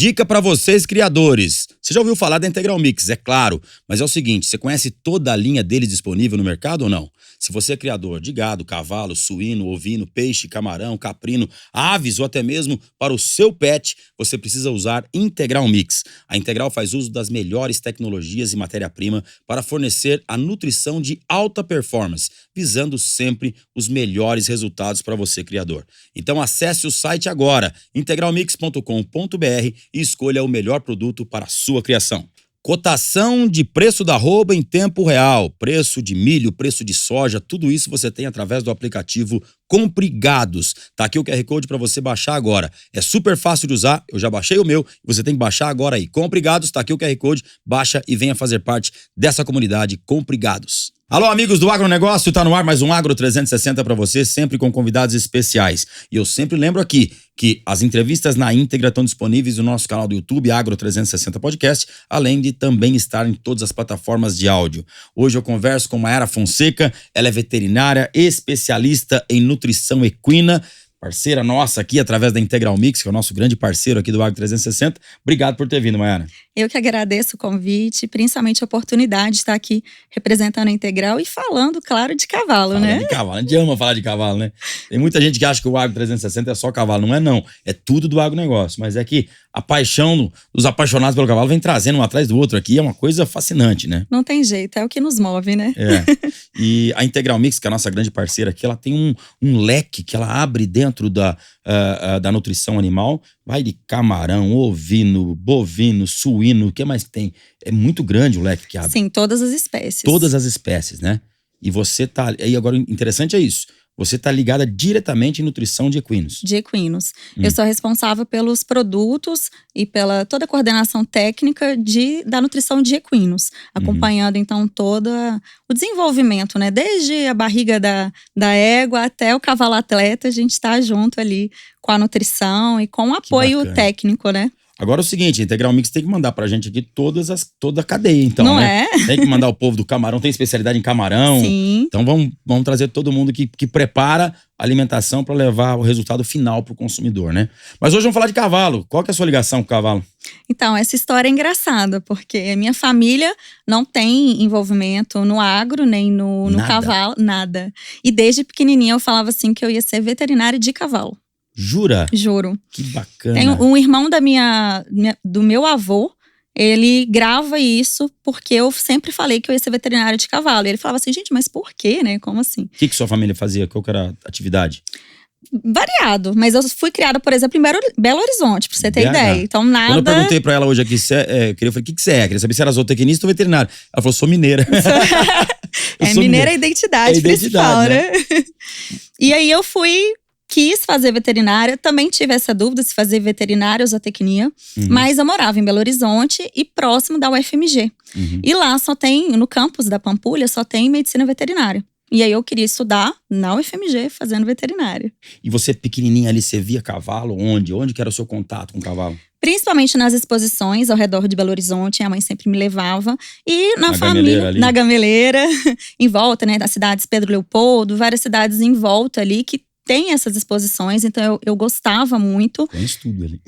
Dica para vocês, criadores. Você já ouviu falar da Integral Mix, é claro. Mas é o seguinte, você conhece toda a linha deles disponível no mercado ou não? Se você é criador de gado, cavalo, suíno, ovino, peixe, camarão, caprino, aves ou até mesmo para o seu pet, você precisa usar Integral Mix. A Integral faz uso das melhores tecnologias e matéria-prima para fornecer a nutrição de alta performance, visando sempre os melhores resultados para você, criador. Então acesse o site agora, integralmix.com.br e escolha o melhor produto para a sua criação. Cotação de preço da arroba em tempo real, preço de milho, preço de soja, tudo isso você tem através do aplicativo Comprigados. Tá aqui o QR Code para você baixar agora. É super fácil de usar, eu já baixei o meu, você tem que baixar agora aí. Comprigados, tá aqui o QR Code, baixa e venha fazer parte dessa comunidade Comprigados. Alô, amigos do agronegócio, tá no ar mais um Agro 360 para você, sempre com convidados especiais. E eu sempre lembro aqui que as entrevistas na íntegra estão disponíveis no nosso canal do YouTube, Agro 360 Podcast, além de também estar em todas as plataformas de áudio. Hoje eu converso com Mayara Fonseca, ela é veterinária, especialista em nutrição equina, parceira nossa aqui através da Integral Mix, que é o nosso grande parceiro aqui do Agro 360. Obrigado por ter vindo, Mayara. Eu que agradeço o convite, principalmente a oportunidade de estar aqui representando a Integral e falando, claro, de cavalo, né? De cavalo, a gente ama falar de cavalo, né? Tem muita gente que acha que o Agro 360 é só cavalo, não é não. É tudo do agronegócio, mas é que a paixão dos apaixonados pelo cavalo vem trazendo um atrás do outro aqui, é uma coisa fascinante, né? Não tem jeito, é o que nos move, né? É, e a Integral Mix, que é a nossa grande parceira aqui, ela tem um leque que ela abre dentro da nutrição animal, vai de camarão, ovino, bovino, suíno, o que mais tem? É muito grande o leque que abre. Sim, todas as espécies. Todas as espécies, né? E você tá, e agora o interessante é isso, você tá ligada diretamente em nutrição de equinos. De equinos. Eu sou responsável pelos produtos e pela toda a coordenação técnica da nutrição de equinos. Acompanhando, então, todo o desenvolvimento, né? Desde a barriga da égua até o cavalo atleta, a gente tá junto ali com a nutrição e com o apoio técnico, né? Agora é o seguinte, a Integral Mix tem que mandar pra gente aqui toda a cadeia, então, não né? É? Tem que mandar o povo do camarão, tem especialidade em camarão. Sim. Então vamos trazer todo mundo que prepara a alimentação para levar o resultado final pro consumidor, né? Mas hoje vamos falar de cavalo. Qual que é a sua ligação com o cavalo? Então, essa história é engraçada, porque a minha família não tem envolvimento no agro, nem no cavalo, nada. E desde pequenininha eu falava assim que eu ia ser veterinária de cavalo. Jura? Juro. Que bacana. Tem um irmão do meu avô, ele grava isso porque eu sempre falei que eu ia ser veterinária de cavalo. E ele falava assim, gente, mas por quê, né? Como assim? O que sua família fazia? Qual que era a atividade? Variado, mas eu fui criada, por exemplo, em Belo Horizonte, pra você ter ideia. Então, nada. Quando eu perguntei pra ela hoje aqui, eu falei, o que você é? Queria saber se era zootecnista ou veterinário. Ela falou, sou mineira. Mineira é a identidade principal, né? E aí eu quis fazer veterinária, também tive essa dúvida se fazer veterinária ou zootecnia, mas eu morava em Belo Horizonte e próximo da UFMG. E lá no campus da Pampulha, só tem medicina veterinária. E aí eu queria estudar na UFMG fazendo veterinária. E você pequenininha ali, você via cavalo? Onde? Onde que era o seu contato com o cavalo? Principalmente nas exposições ao redor de Belo Horizonte, a mãe sempre me levava. E na família, ali. Na Gameleira, em volta, né, das cidades Pedro Leopoldo, várias cidades em volta ali que tem essas exposições, então eu gostava muito. Tem estudo ali.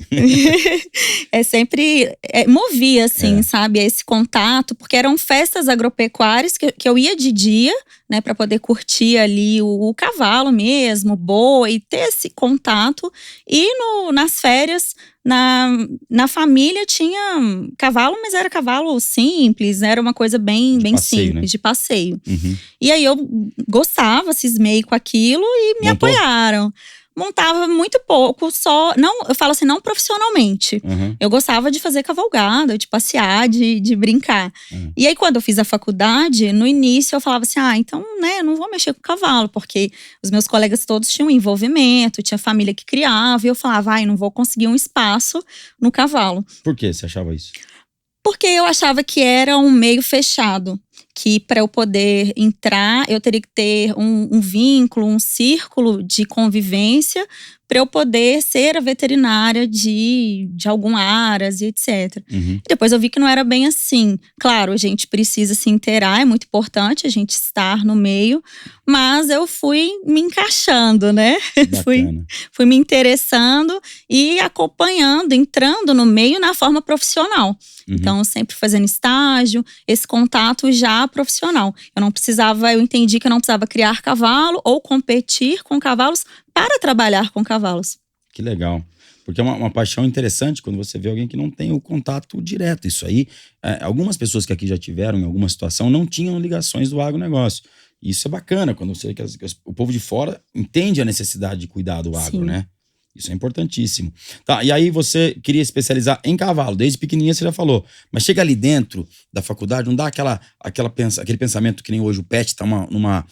Movia, assim, sabe, esse contato, porque eram festas agropecuárias que eu ia de dia, né, para poder curtir ali o cavalo mesmo, boi, ter esse contato. E nas férias, na família tinha cavalo, mas era cavalo simples, era uma coisa bem passeio, simples, né? de passeio. E aí eu gostava, cismei com aquilo e me apoiaram. Montava muito pouco, eu falo assim, não profissionalmente. Eu gostava de fazer cavalgada, de passear, de brincar. E aí, quando eu fiz a faculdade, no início eu falava assim, então, né, eu não vou mexer com cavalo, porque os meus colegas todos tinham envolvimento, tinha família que criava, e eu falava, não vou conseguir um espaço no cavalo. Por que você achava isso? Porque eu achava que era um meio fechado. Que para eu poder entrar, eu teria que ter um vínculo, um círculo de convivência para eu poder ser a veterinária de algum aras e etc. Depois eu vi que não era bem assim. Claro, a gente precisa se inteirar, é muito importante a gente estar no meio, mas eu fui me encaixando, né? fui me interessando e acompanhando, entrando no meio na forma profissional. Então, sempre fazendo estágio, esse contato já profissional. Eu entendi que eu não precisava criar cavalo ou competir com cavalos para trabalhar com cavalos. Que legal. Porque é uma paixão interessante quando você vê alguém que não tem o contato direto. Isso aí, algumas pessoas que aqui já tiveram em alguma situação não tinham ligações do agronegócio. E isso é bacana, quando você vê que o povo de fora entende a necessidade de cuidar do agro, Sim. né? Isso é importantíssimo. Tá, e aí você queria especializar em cavalo, desde pequenininha você já falou. Mas chega ali dentro da faculdade, não dá aquele pensamento que nem hoje o pet está numa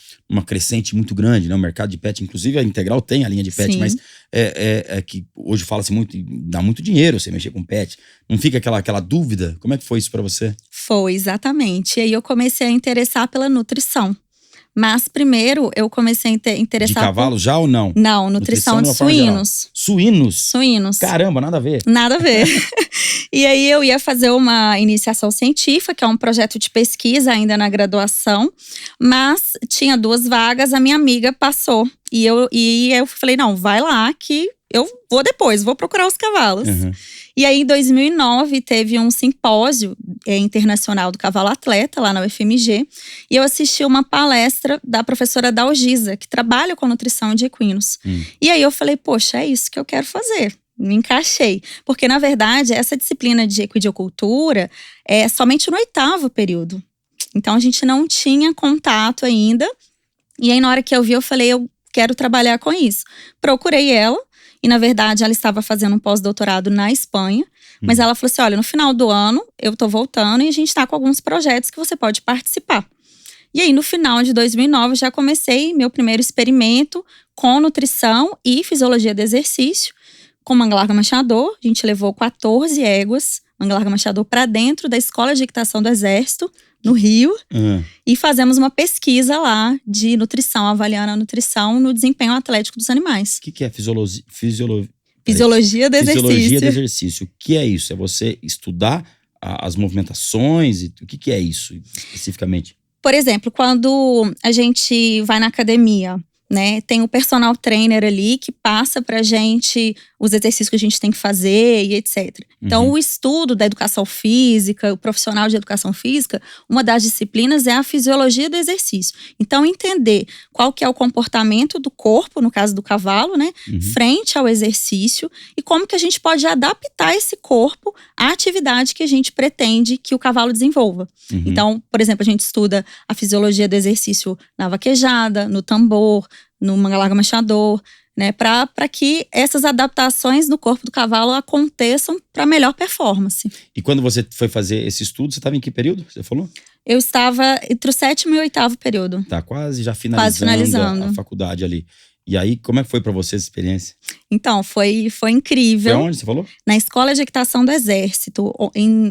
crescente muito grande, né? O mercado de pet, inclusive a Integral tem a linha de pet, Sim. mas é que hoje fala-se muito, dá muito dinheiro você mexer com pet. Não fica aquela dúvida? Como é que foi isso para você? Foi, exatamente. E aí eu comecei a interessar pela nutrição. Mas primeiro eu comecei a interessar… De cavalo já ou não? Não, nutrição de suínos. Suínos? Suínos. Caramba, nada a ver. Nada a ver. E aí eu ia fazer uma iniciação científica, que é um projeto de pesquisa ainda na graduação. Mas tinha 2 vagas, a minha amiga passou. E eu falei, não, vai lá que eu vou procurar os cavalos. E aí, em 2009, teve um simpósio internacional do cavalo atleta, lá na UFMG. E eu assisti uma palestra da professora Dalgisa, que trabalha com nutrição de equinos. E aí eu falei, poxa, é isso que eu quero fazer. Me encaixei. Porque, na verdade, essa disciplina de equidicultura é somente no 8º período. Então, a gente não tinha contato ainda. E aí, na hora que eu vi, eu falei, eu quero trabalhar com isso. Procurei ela. E, na verdade, ela estava fazendo um pós-doutorado na Espanha. Mas ela falou assim, olha, no final do ano, eu tô voltando e a gente tá com alguns projetos que você pode participar. E aí, no final de 2009, eu já comecei meu primeiro experimento com nutrição e fisiologia do exercício, com Mangalarga Machador. A gente levou 14 éguas, Mangalarga Machador, para dentro da Escola de Equitação do Exército, no Rio, e fazemos uma pesquisa lá de nutrição, avaliando a nutrição no desempenho atlético dos animais. O que é Fisiologia do exercício. Fisiologia do exercício. O que é isso? É você estudar as movimentações? O que é isso especificamente? Por exemplo, quando a gente vai na academia, né, tem o personal trainer ali que passa pra gente os exercícios que a gente tem que fazer e etc. Então, o estudo da educação física, o profissional de educação física, uma das disciplinas é a fisiologia do exercício. Então, entender qual que é o comportamento do corpo, no caso do cavalo, né, frente ao exercício e como que a gente pode adaptar esse corpo à atividade que a gente pretende que o cavalo desenvolva. Então, por exemplo, a gente estuda a fisiologia do exercício na vaquejada, no tambor, no Mangalarga Machador, né, para que essas adaptações no corpo do cavalo aconteçam para melhor performance. E quando você foi fazer esse estudo, você estava em que período? Você falou? Eu estava entre o 7º e o 8º período. Tá quase já finalizando. A faculdade ali. E aí, como é que foi para você essa experiência? Então, foi incrível. Foi onde você falou? Na Escola de Equitação do Exército,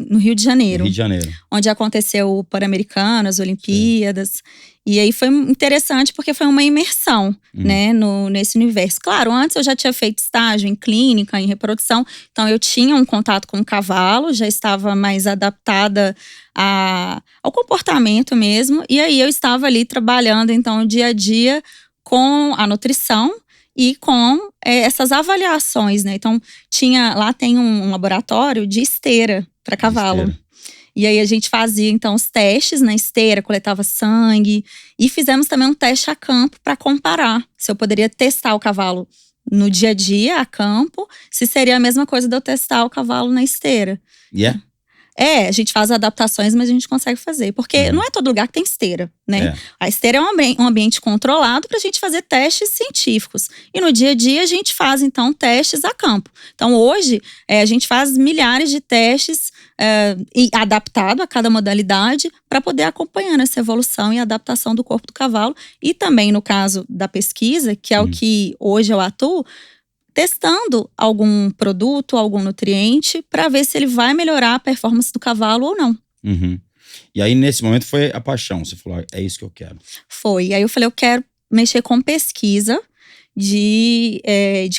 no Rio de Janeiro. No Rio de Janeiro. Onde aconteceu o Pan-Americano, as Olimpíadas. E aí foi interessante porque foi uma imersão, né, nesse universo. Claro, antes eu já tinha feito estágio em clínica, em reprodução. Então eu tinha um contato com o cavalo, já estava mais adaptada ao comportamento mesmo. E aí eu estava ali trabalhando, então, dia a dia com a nutrição e com essas avaliações, né? Então, lá tem um laboratório de esteira para cavalo. E aí a gente fazia, então, os testes na esteira, coletava sangue. E fizemos também um teste a campo para comparar se eu poderia testar o cavalo no dia a dia, a campo, se seria a mesma coisa de eu testar o cavalo na esteira. A gente faz adaptações, mas a gente consegue fazer. Porque não é todo lugar que tem esteira, né? A esteira é um ambiente controlado pra gente fazer testes científicos. E no dia a dia a gente faz, então, testes a campo. Então, hoje, a gente faz milhares de testes adaptado a cada modalidade para poder acompanhar essa evolução e adaptação do corpo do cavalo. E também, no caso da pesquisa, que é o que hoje eu atuo, testando algum produto, algum nutriente, para ver se ele vai melhorar a performance do cavalo ou não. E aí, nesse momento, foi a paixão. Você falou, é isso que eu quero. Foi. Aí eu falei, eu quero mexer com pesquisa. de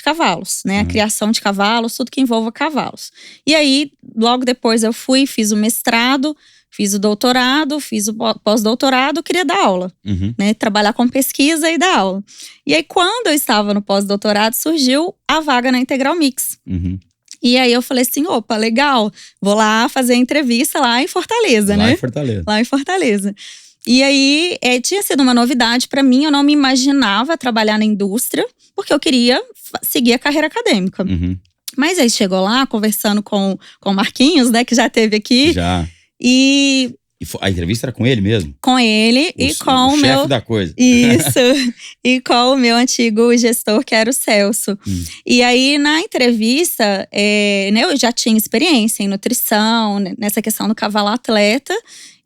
cavalos, né? A criação de cavalos, tudo que envolva cavalos. E aí, logo depois eu fiz o mestrado, fiz o doutorado, fiz o pós-doutorado, queria dar aula, né? Trabalhar com pesquisa e dar aula. E aí, quando eu estava no pós-doutorado, surgiu a vaga na Integral Mix. E aí eu falei assim, opa, legal, vou lá fazer a entrevista lá em Fortaleza, né? Lá em Fortaleza. E aí, tinha sido uma novidade para mim, eu não me imaginava trabalhar na indústria, porque eu queria seguir a carreira acadêmica. Mas aí chegou lá, conversando com o Marquinhos, né, que já esteve aqui. Já. E a entrevista era com ele mesmo? Com ele e com o meu… chefe da coisa. Isso. E com o meu antigo gestor, que era o Celso. E aí, na entrevista, né, eu já tinha experiência em nutrição, nessa questão do cavalo atleta.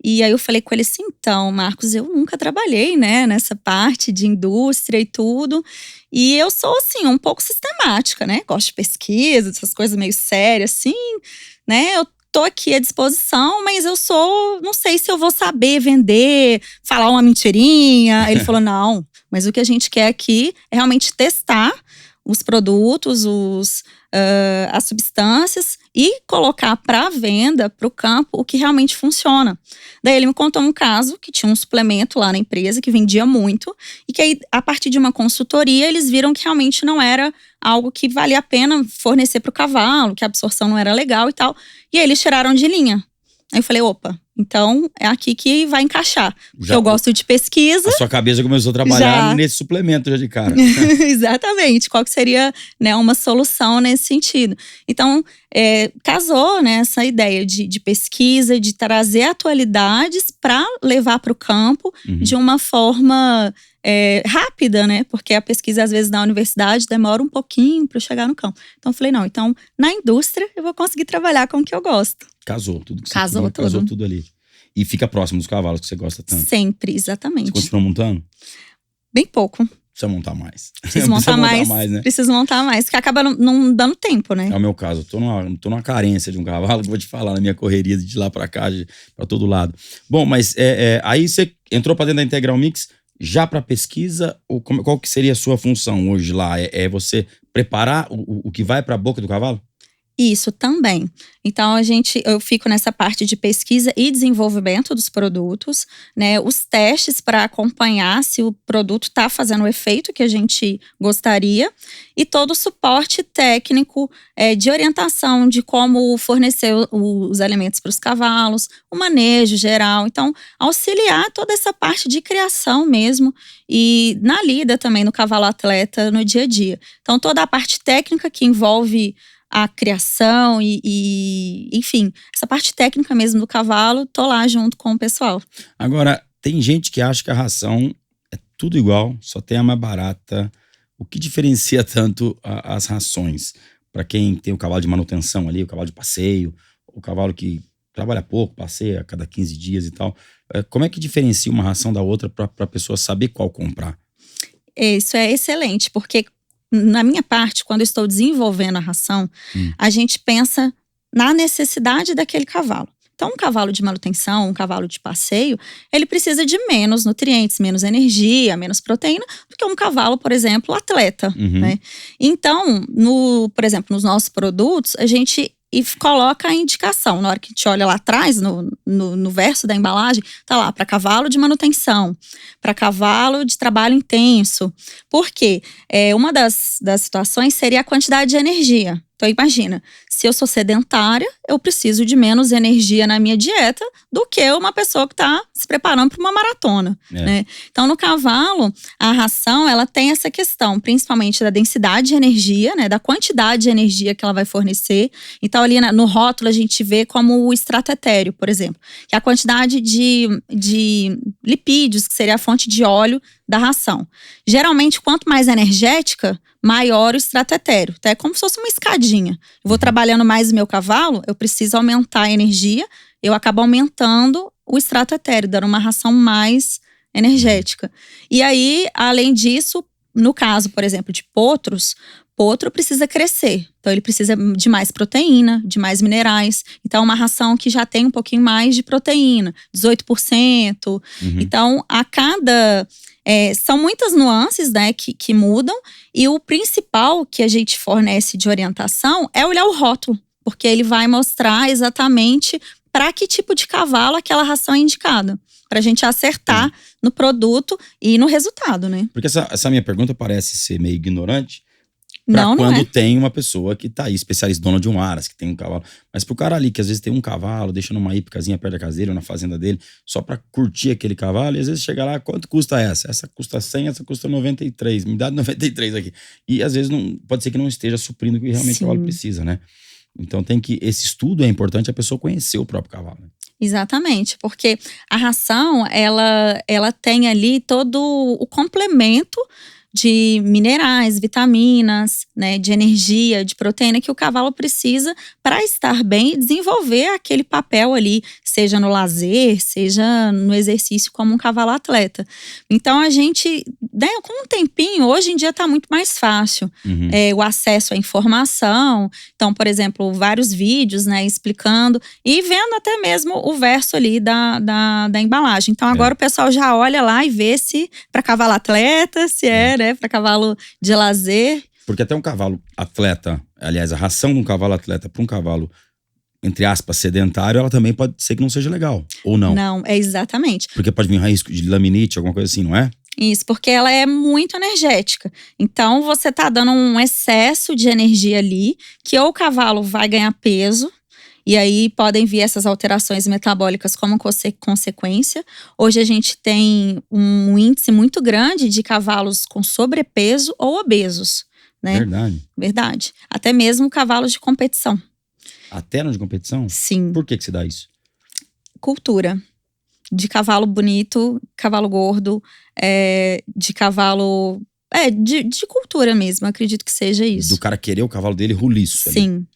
E aí eu falei com ele assim, então, Marcos, eu nunca trabalhei, né, nessa parte de indústria e tudo. E eu sou, assim, um pouco sistemática, né? Gosto de pesquisa, essas coisas meio sérias, assim, né? Eu tô aqui à disposição, mas não sei se eu vou saber vender, falar uma mentirinha. Ele falou, não, mas o que a gente quer aqui é realmente testar os produtos, as substâncias e colocar para venda, para o campo, o que realmente funciona. Daí ele me contou um caso que tinha um suplemento lá na empresa que vendia muito e que aí, a partir de uma consultoria, eles viram que realmente não era algo que valia a pena fornecer para o cavalo, que a absorção não era legal e tal. E aí eles tiraram de linha. Aí eu falei, opa, então é aqui que vai encaixar. Porque eu gosto de pesquisa. A sua cabeça começou a trabalhar nesse suplemento já de cara. Exatamente. Qual que seria, né, uma solução nesse sentido. Então, casou, né, essa ideia de pesquisa, de trazer atualidades para levar para o campo de uma forma rápida, né? Porque a pesquisa, às vezes, na universidade demora um pouquinho para chegar no campo. Então, eu falei, não, então, na indústria, eu vou conseguir trabalhar com o que eu gosto. Casou tudo que Casou você queria, casou tudo ali. E fica próximo dos cavalos que você gosta tanto. Sempre, exatamente. Você continua montando? Bem pouco. Precisa montar mais. Preciso montar mais, né? Preciso montar mais, porque acaba não dando tempo, né? É o meu caso. Eu tô numa carência de um cavalo, que eu vou te falar, na minha correria de lá pra cá, pra todo lado. Bom, mas aí você entrou pra dentro da Integral Mix já pra pesquisa? Ou qual que seria a sua função hoje lá? É você preparar o que vai pra boca do cavalo? Isso também. Então, eu fico nessa parte de pesquisa e desenvolvimento dos produtos, né? Os testes para acompanhar se o produto está fazendo o efeito que a gente gostaria. E todo o suporte técnico de orientação de como fornecer os alimentos para os cavalos, o manejo geral. Então, auxiliar toda essa parte de criação mesmo e na lida também no cavalo atleta no dia a dia. Então, toda a parte técnica que envolve a criação e enfim, essa parte técnica mesmo do cavalo, tô lá junto com o pessoal. Agora, tem gente que acha que a ração é tudo igual, só tem a mais barata. O que diferencia tanto as rações? Para quem tem o cavalo de manutenção ali, o cavalo de passeio, o cavalo que trabalha pouco, passeia a cada 15 dias e tal. Como é que diferencia uma ração da outra para a pessoa saber qual comprar? Isso é excelente, porque na minha parte, quando eu estou desenvolvendo a ração, a gente pensa na necessidade daquele cavalo. Então, um cavalo de manutenção, um cavalo de passeio, ele precisa de menos nutrientes, menos energia, menos proteína, do que um cavalo, por exemplo, atleta, né? Então, por exemplo, nos nossos produtos, a gente coloca a indicação. Na hora que a gente olha lá atrás, no verso da embalagem, tá lá, para cavalo de manutenção, para cavalo de trabalho intenso. Por quê? Uma das situações seria a quantidade de energia. Então, imagina, se eu sou sedentária, eu preciso de menos energia na minha dieta do que uma pessoa que está se preparando para uma maratona, né? Então, no cavalo, a ração, ela tem essa questão, principalmente da densidade de energia, né? Da quantidade de energia que ela vai fornecer. Então, ali no rótulo, a gente vê como o extrato etéreo, por exemplo, que é a quantidade de lipídios, que seria a fonte de óleo da ração. Geralmente, quanto mais energética, maior o extrato etéreo. Então, é como se fosse uma escadinha. Eu vou trabalhando mais o meu cavalo, eu preciso aumentar a energia, eu acabo aumentando o extrato etéreo, dando uma ração mais energética. E aí, além disso, no caso, por exemplo, de potros, potro precisa crescer. Então, ele precisa de mais proteína, de mais minerais. Então, uma ração que já tem um pouquinho mais de proteína, 18%. Então, a cada… são muitas nuances, né, que mudam. E o principal que a gente fornece de orientação é olhar o rótulo. Porque ele vai mostrar exatamente para que tipo de cavalo aquela ração é indicada. Para a gente acertar no produto e no resultado, né? Porque essa minha pergunta parece ser meio ignorante. Pra quando tem uma pessoa que tá aí, especialista, dona de um aras, que tem um cavalo. Mas pro cara ali, que às vezes tem um cavalo, deixa numa hípicazinha perto da casa dele ou na fazenda dele, só pra curtir aquele cavalo, e às vezes chega lá, quanto custa essa? Essa custa 100, essa custa 93, me dá 93 aqui. E às vezes pode ser que não esteja suprindo o que realmente o cavalo precisa, né? Então esse estudo é importante, a pessoa conhecer o próprio cavalo. Exatamente, porque a ração, ela tem ali todo o complemento de minerais, vitaminas, né, de energia, de proteína que o cavalo precisa para estar bem e desenvolver aquele papel ali, seja no lazer, seja no exercício como um cavalo atleta. Então a gente, né, com um tempinho, hoje em dia está muito mais fácil o acesso à informação. Então, por exemplo, vários vídeos, né, explicando e vendo até mesmo o verso ali da embalagem. Então agora o pessoal já olha lá e vê se para cavalo atleta, se né, para cavalo de lazer. Porque até um cavalo atleta, aliás, a ração de um cavalo atleta para um cavalo, entre aspas, sedentário, ela também pode ser que não seja legal, ou não? Não, exatamente. Porque pode vir um risco de laminite, alguma coisa assim, não é? Isso, porque ela é muito energética. Então, você tá dando um excesso de energia ali, que ou o cavalo vai ganhar peso, e aí podem vir essas alterações metabólicas como consequência. Hoje a gente tem um índice muito grande de cavalos com sobrepeso ou obesos, né? Verdade. Até mesmo cavalos de competição. Até no de competição? Sim. Por que se dá isso? Cultura. De cavalo bonito, cavalo gordo, de cavalo… de cultura mesmo, acredito que seja isso. Do cara querer o cavalo dele roliço. Sim.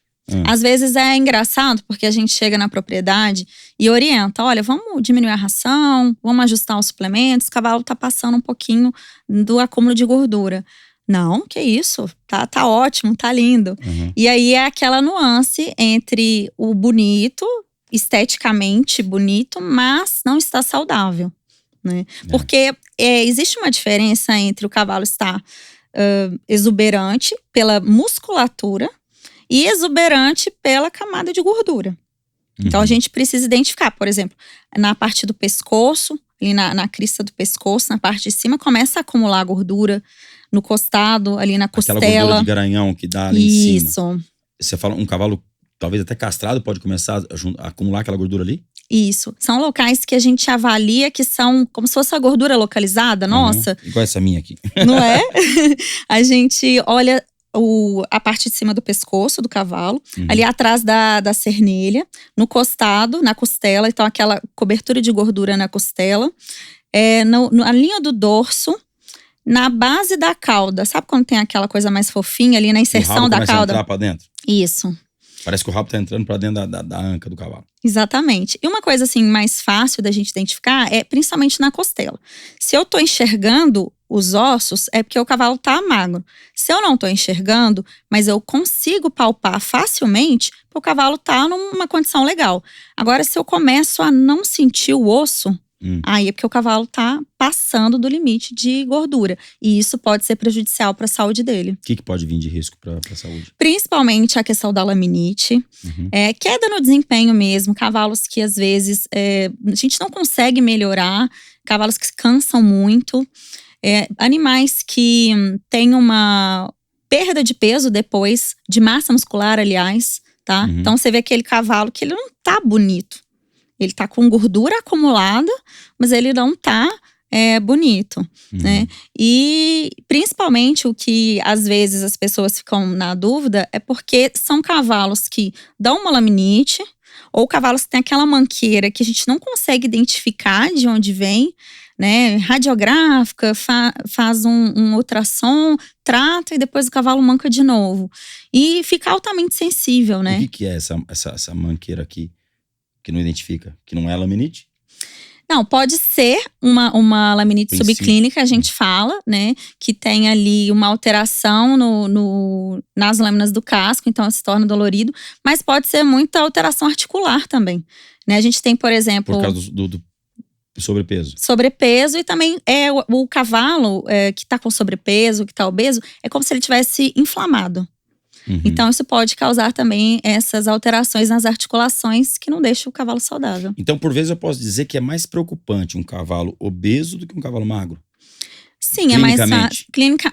Às vezes é engraçado, porque a gente chega na propriedade e orienta, olha, vamos diminuir a ração, vamos ajustar os suplementos, o cavalo tá passando um pouquinho do acúmulo de gordura. Não, que isso, tá ótimo, tá lindo. E aí é aquela nuance entre o bonito, esteticamente bonito, mas não está saudável, né? Porque existe uma diferença entre o cavalo estar exuberante pela musculatura e exuberante pela camada de gordura. Então a gente precisa identificar, por exemplo, na parte do pescoço, ali na crista do pescoço, na parte de cima, começa a acumular gordura, no costado, ali na costela. Aquela gordura de garanhão que dá ali em cima. Isso. Você fala, um cavalo talvez até castrado pode começar a acumular aquela gordura ali? Isso. São locais que a gente avalia que são como se fosse a gordura localizada, nossa. Igual essa minha aqui. Não é? A gente olha a parte de cima do pescoço do cavalo, ali atrás da cernelha, no costado, na costela, então aquela cobertura de gordura na costela, na linha do dorso, na base da cauda. Sabe quando tem aquela coisa mais fofinha ali na inserção da cauda? O rabo começa a entrar pra dentro? Isso. Parece que o rabo tá entrando pra dentro da anca do cavalo. Exatamente. E uma coisa assim mais fácil da gente identificar é principalmente na costela. Se eu tô enxergando os ossos, é porque o cavalo tá magro. Se eu não tô enxergando, mas eu consigo palpar facilmente, o cavalo tá numa condição legal. Agora, se eu começo a não sentir o osso, aí é porque o cavalo tá passando do limite de gordura. E isso pode ser prejudicial para a saúde dele. O que pode vir de risco para a saúde? Principalmente a questão da laminite. Queda no desempenho mesmo. Cavalos que às vezes a gente não consegue melhorar. Cavalos que cansam muito. Animais que têm uma perda de peso depois, de massa muscular, aliás, tá? Então você vê aquele cavalo que ele não tá bonito. Ele tá com gordura acumulada, mas ele não tá bonito, né? E principalmente o que às vezes as pessoas ficam na dúvida é porque são cavalos que dão uma laminite ou cavalos que têm aquela manqueira que a gente não consegue identificar de onde vem, né? Radiográfica, faz um ultrassom, trata e depois o cavalo manca de novo. E fica altamente sensível, né? O que é essa manqueira aqui? Que não identifica? Que não é laminite? Não, pode ser uma laminite subclínica, a gente fala, né? Que tem ali uma alteração nas lâminas do casco, então se torna dolorido. Mas pode ser muita alteração articular também, né? A gente tem, por exemplo… Por causa do sobrepeso. Sobrepeso e também o cavalo que tá com sobrepeso, que tá obeso, é como se ele tivesse inflamado. Uhum. Então isso pode causar também essas alterações nas articulações que não deixam o cavalo saudável. Então, por vezes eu posso dizer que é mais preocupante um cavalo obeso do que um cavalo magro? Sim, é mais fácil.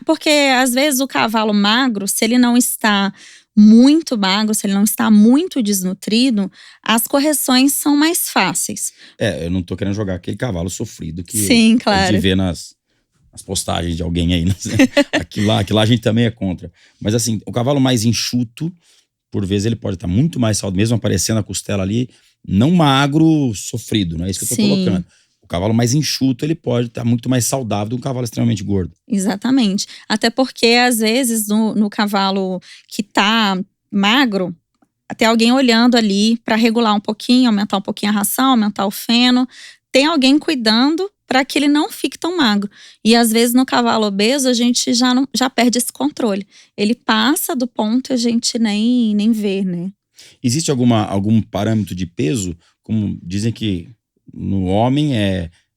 Porque às vezes o cavalo magro, se ele não está muito magro, se ele não está muito desnutrido, as correções são mais fáceis. Eu não tô querendo jogar aquele cavalo sofrido que sim, claro. de ver nas postagens de alguém aí. Aquilo lá a gente também é contra. Mas assim, o cavalo mais enxuto, por vezes ele pode estar muito mais saudável, mesmo aparecendo a costela ali, não magro, sofrido, não é isso que eu tô colocando. O cavalo mais enxuto, ele pode estar muito mais saudável do que um cavalo extremamente gordo. Exatamente. Até porque, às vezes, no cavalo que tá magro, tem alguém olhando ali para regular um pouquinho, aumentar um pouquinho a ração, aumentar o feno. Tem alguém cuidando para que ele não fique tão magro. E às vezes no cavalo obeso a gente já perde esse controle. Ele passa do ponto e a gente nem vê, né? Existe algum parâmetro de peso? Como dizem que no homem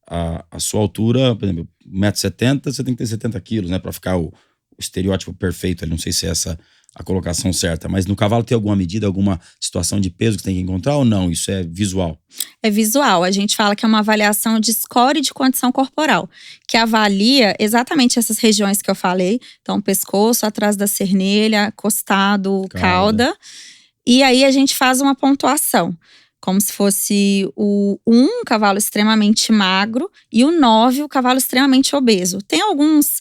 a sua altura, por exemplo, 1,70 m, você tem que ter 70 quilos, né? Para ficar o estereótipo perfeito. Não sei se é essa a colocação certa, mas no cavalo tem alguma medida, alguma situação de peso que tem que encontrar ou não? Isso é visual? É visual. A gente fala que é uma avaliação de score de condição corporal, que avalia exatamente essas regiões que eu falei. Então, pescoço, atrás da cernelha, costado, cauda. E aí a gente faz uma pontuação. Como se fosse o 1, cavalo extremamente magro, e o 9, o cavalo extremamente obeso. Tem algumas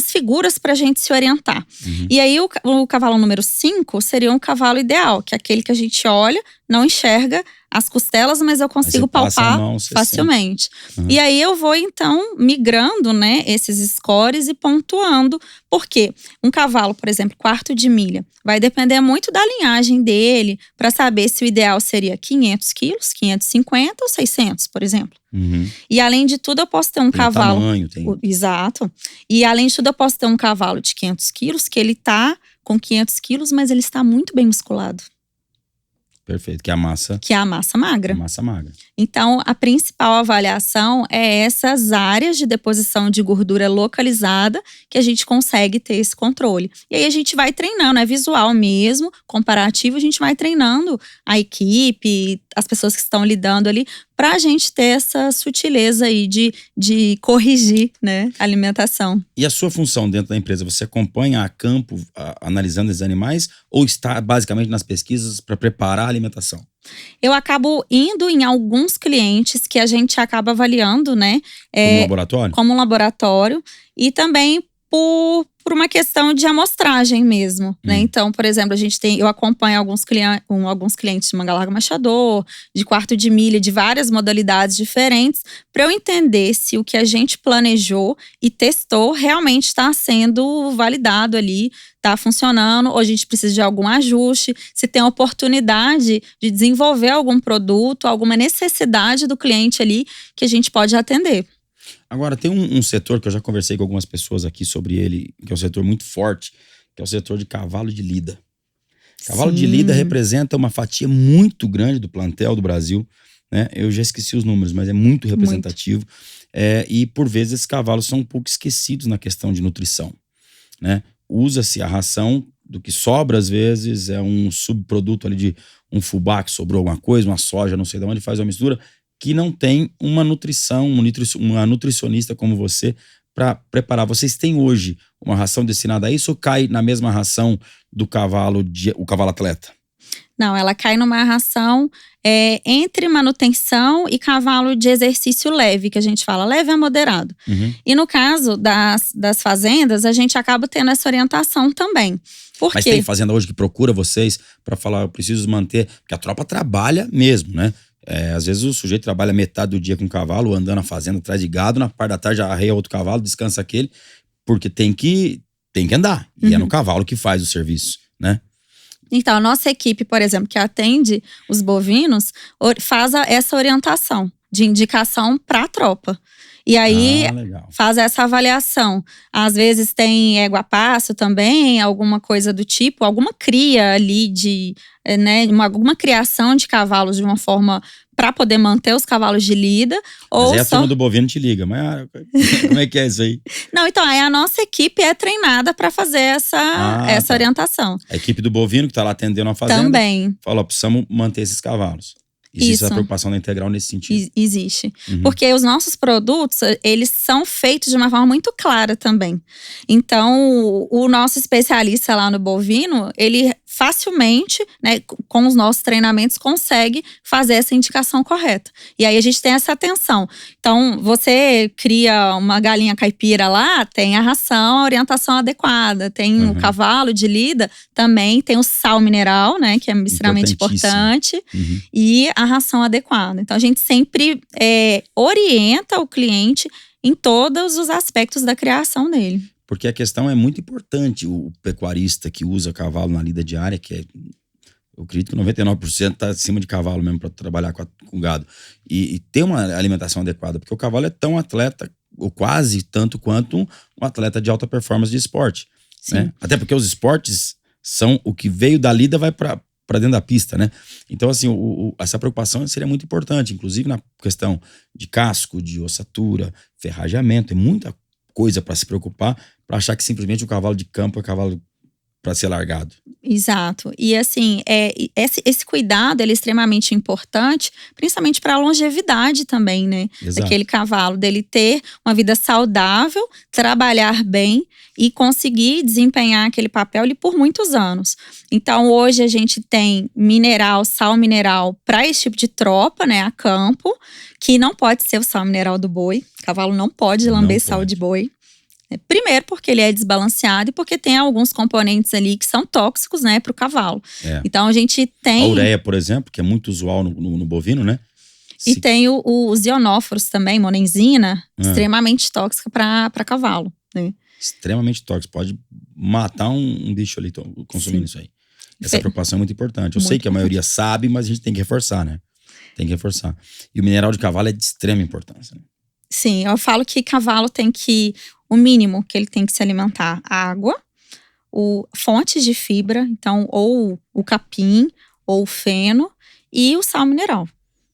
figuras para a gente se orientar. Uhum. E aí o cavalo número 5 seria um cavalo ideal, que é aquele que a gente olha, não enxerga as costelas, mas eu consigo palpar facilmente. Uhum. E aí eu vou então migrando, né, esses scores e pontuando. Por quê? Um cavalo, por exemplo, quarto de milha, vai depender muito da linhagem dele para saber se o ideal seria 500 quilos, 550 ou 600, por exemplo. Uhum. E além de tudo eu posso ter um cavalo… Tamanho, tem. Exato. E além de tudo eu posso ter um cavalo de 500 quilos, que ele tá com 500 quilos, mas ele está muito bem musculado. Perfeito, que é a massa… Que é a massa magra. A massa magra. Então, a principal avaliação é essas áreas de deposição de gordura localizada que a gente consegue ter esse controle. E aí a gente vai treinando, é visual mesmo, comparativo, a gente vai treinando a equipe, as pessoas que estão lidando ali, para a gente ter essa sutileza aí de corrigir, né, a alimentação. E a sua função dentro da empresa, você acompanha a campo, analisando esses animais, ou está basicamente nas pesquisas para preparar a alimentação? Eu acabo indo em alguns clientes que a gente acaba avaliando, né? Como um laboratório? Como um laboratório. E também por uma questão de amostragem mesmo, né? Então, por exemplo, eu acompanho alguns clientes de manga larga machador, de quarto de milha, de várias modalidades diferentes, para eu entender se o que a gente planejou e testou realmente está sendo validado ali, está funcionando, ou a gente precisa de algum ajuste, se tem oportunidade de desenvolver algum produto, alguma necessidade do cliente ali que a gente pode atender. Agora, tem um setor que eu já conversei com algumas pessoas aqui sobre ele, que é um setor muito forte, que é o setor de cavalo de lida. Cavalo de lida representa uma fatia muito grande do plantel do Brasil, né? Eu já esqueci os números, mas é muito representativo. E por vezes esses cavalos são um pouco esquecidos na questão de nutrição, né? Usa-se a ração do que sobra, às vezes, é um subproduto ali de um fubá que sobrou alguma coisa, uma soja, não sei de onde, faz uma mistura, que não tem uma nutrição, uma nutricionista como você para preparar. Vocês têm hoje uma ração destinada a isso ou cai na mesma ração do cavalo, o cavalo atleta? Não, ela cai numa ração entre manutenção e cavalo de exercício leve, que a gente fala, leve a moderado. Uhum. E no caso das fazendas, a gente acaba tendo essa orientação também. Por Mas quê? tem fazenda hoje que procura vocês para falar, eu preciso manter, porque a tropa trabalha mesmo, né? Às vezes o sujeito trabalha metade do dia com o cavalo, andando na fazenda atrás de gado, na parte da tarde arreia outro cavalo, descansa aquele, porque tem que andar. E é no cavalo que faz o serviço, né? Então, a nossa equipe, por exemplo, que atende os bovinos, faz essa orientação. de indicação para a tropa. E aí, faz essa avaliação. Às vezes tem égua pasto também, alguma coisa do tipo, alguma cria ali né, alguma criação de cavalos de uma forma para poder manter os cavalos de lida. Mas aí a turma do bovino te liga, mas como é que é isso aí? Não, então, aí a nossa equipe é treinada para fazer essa orientação. A equipe do bovino que está lá atendendo a fazenda também fala, precisamos manter esses cavalos. Existe essa preocupação da Integral nesse sentido? Existe. Porque os nossos produtos, eles são feitos de uma forma muito clara também. Então, o nosso especialista lá no bovino, ele facilmente, né, com os nossos treinamentos, consegue fazer essa indicação correta. E aí a gente tem essa atenção. Então, você cria uma galinha caipira lá, tem a ração, a orientação adequada. Tem o cavalo de lida, também tem o sal mineral, né, que é extremamente importante. E a ração adequada. Então, a gente sempre orienta o cliente em todos os aspectos da criação dele. Porque a questão é muito importante. O pecuarista que usa cavalo na lida diária, que eu acredito que 99% está acima de cavalo mesmo para trabalhar com gado. E ter uma alimentação adequada, porque o cavalo é tão atleta, ou quase tanto quanto um atleta de alta performance de esporte. Né? Até porque os esportes são o que veio da lida vai para dentro da pista, né? Então, assim, essa preocupação seria muito importante, inclusive na questão de casco, de ossatura, ferrageamento, é muita coisa para se preocupar, para achar que simplesmente o cavalo de campo é cavalo para ser largado. Exato. E assim, esse cuidado ele é extremamente importante, principalmente para a longevidade também, né? Exato. Daquele cavalo, dele ter uma vida saudável, trabalhar bem e conseguir desempenhar aquele papel ali por muitos anos. Então, hoje a gente tem sal mineral para esse tipo de tropa, né? A campo, que não pode ser o sal mineral do boi. O cavalo não pode lamber sal de boi. Primeiro porque ele é desbalanceado e porque tem alguns componentes ali que são tóxicos, né, para o cavalo. Então a gente tem… A ureia, por exemplo, que é muito usual no bovino, né? E tem os ionóforos também, monenzina, extremamente tóxica para cavalo, né? Extremamente tóxico, pode matar um bicho ali consumindo isso aí. Essa preocupação é muito importante. Eu sei que a maioria sabe, mas a gente tem que reforçar, né? Tem que reforçar. E o mineral de cavalo é de extrema importância. Né? Sim, eu falo que cavalo tem que… O mínimo que ele tem que se alimentar: água, fontes de fibra, então ou o capim, ou o feno e o sal mineral,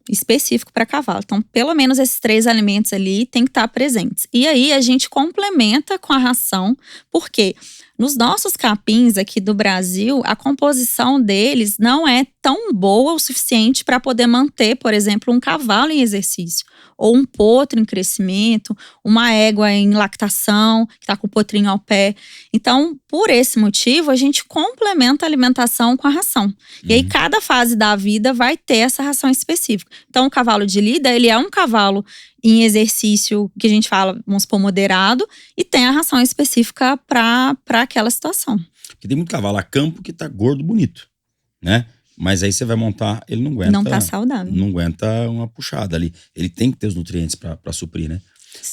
específico para cavalo. Então, pelo menos esses 3 alimentos ali tem que estar presentes. E aí a gente complementa com a ração, porque nos nossos capins aqui do Brasil, a composição deles não é tão boa o suficiente para poder manter, por exemplo, um cavalo em exercício, ou um potro em crescimento, uma égua em lactação, que está com o potrinho ao pé. Então, por esse motivo, a gente complementa a alimentação com a ração. E aí, cada fase da vida vai ter essa ração específica. Então, o cavalo de lida, ele é um cavalo em exercício que a gente fala, vamos supor, moderado, e tem a ração específica para aquela situação. Porque tem muito cavalo a campo que tá gordo, bonito, né? Mas aí você vai montar, ele não aguenta… Não tá saudável. Não aguenta uma puxada ali. Ele tem que ter os nutrientes para suprir, né?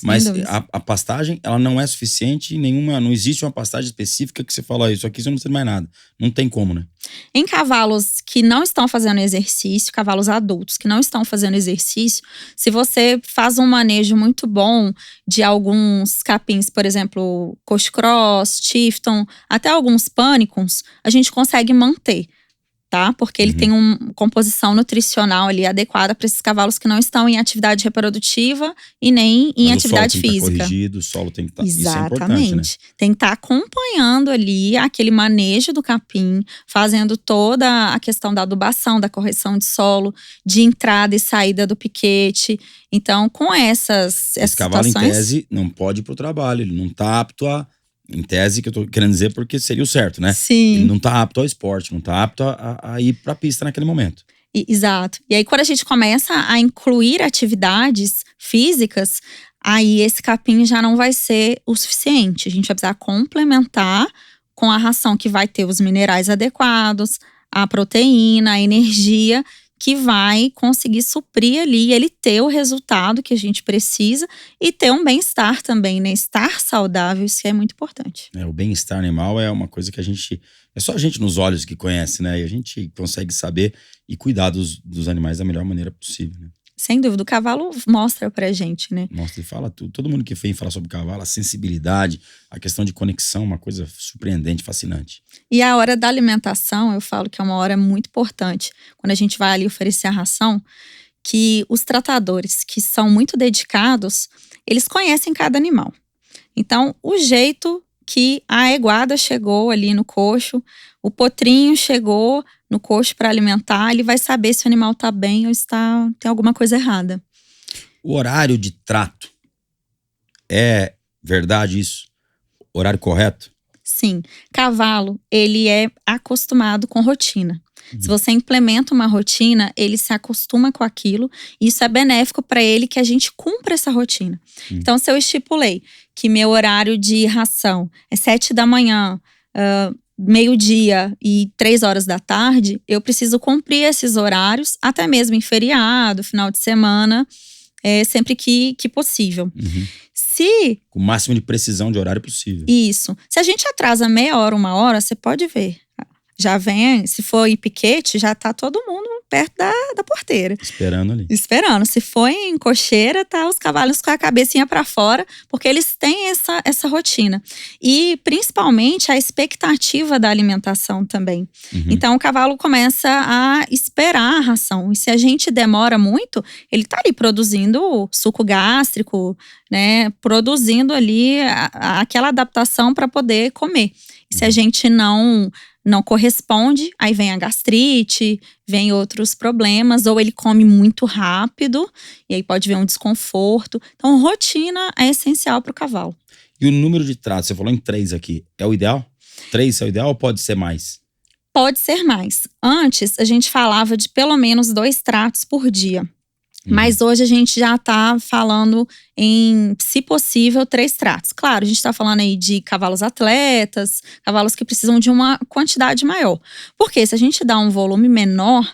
Mas a pastagem, ela não é suficiente nenhuma… Não existe uma pastagem específica que você fala, isso aqui você não precisa de mais nada. Não tem como, né? Em cavalos que não estão fazendo exercício, cavalos adultos que não estão fazendo exercício, se você faz um manejo muito bom de alguns capins, por exemplo, coach cross, Tifton, até alguns pânicos, a gente consegue manter. Tá? Porque ele tem uma composição nutricional ali adequada para esses cavalos que não estão em atividade reprodutiva e nem em atividade física. O solo tem que estar corrigido, o solo tem que estar… Exatamente. Isso é importante, né? Tem que estar acompanhando ali aquele manejo do capim, fazendo toda a questão da adubação, da correção de solo, de entrada e saída do piquete. Então, com essas Esse cavalo, situações… em tese, não pode ir pro trabalho, ele não tá apto a… Em tese, que eu tô querendo dizer, porque seria o certo, né? Sim. Ele não tá apto ao esporte, não tá apto a ir pra pista naquele momento. Exato. E aí, quando a gente começa a incluir atividades físicas, aí esse capim já não vai ser o suficiente. A gente vai precisar complementar com a ração que vai ter os minerais adequados, a proteína, a energia, que vai conseguir suprir ali, ele ter o resultado que a gente precisa e ter um bem-estar também, né? Estar saudável, isso é muito importante. O bem-estar animal é uma coisa que a gente… É só a gente nos olhos que conhece, né? E a gente consegue saber e cuidar dos animais da melhor maneira possível, né? Sem dúvida, o cavalo mostra pra gente, né? Mostra e fala tudo. Todo mundo que vem falar sobre cavalo, a sensibilidade, a questão de conexão, uma coisa surpreendente, fascinante. E a hora da alimentação, eu falo que é uma hora muito importante. Quando a gente vai ali oferecer a ração, que os tratadores, que são muito dedicados, eles conhecem cada animal. Então, o jeito que a eguada chegou ali no coxo, o potrinho chegou no coxo para alimentar, ele vai saber se o animal está bem ou tem alguma coisa errada. O horário de trato, é verdade isso? Horário correto? Sim. Cavalo, ele é acostumado com rotina. Se você implementa uma rotina, ele se acostuma com aquilo. E isso é benéfico para ele que a gente cumpra essa rotina. Então, se eu estipulei que meu horário de ração é 7 da manhã, meio-dia e 3 horas da tarde, eu preciso cumprir esses horários, até mesmo em feriado, final de semana, sempre que possível. Com o máximo de precisão de horário possível. Isso. Se a gente atrasa meia hora, 1 hora, você pode ver. Já vem, se for em piquete, já tá todo mundo perto da porteira. Esperando ali. Esperando. Se for em cocheira, tá os cavalos com a cabecinha para fora, porque eles têm essa rotina. E, principalmente, a expectativa da alimentação também. Então, o cavalo começa a esperar a ração. E se a gente demora muito, ele tá ali produzindo suco gástrico, né? Produzindo ali aquela adaptação para poder comer. E se a gente não corresponde, aí vem a gastrite, vem outros problemas, ou ele come muito rápido, e aí pode vir um desconforto. Então, rotina é essencial para o cavalo. E o número de tratos, você falou em 3 aqui, é o ideal? 3 é o ideal ou pode ser mais? Pode ser mais. Antes, a gente falava de pelo menos 2 tratos por dia. Mas hoje a gente já tá falando em, se possível, 3 tratos. Claro, a gente tá falando aí de cavalos atletas, cavalos que precisam de uma quantidade maior. Porque se a gente dá um volume menor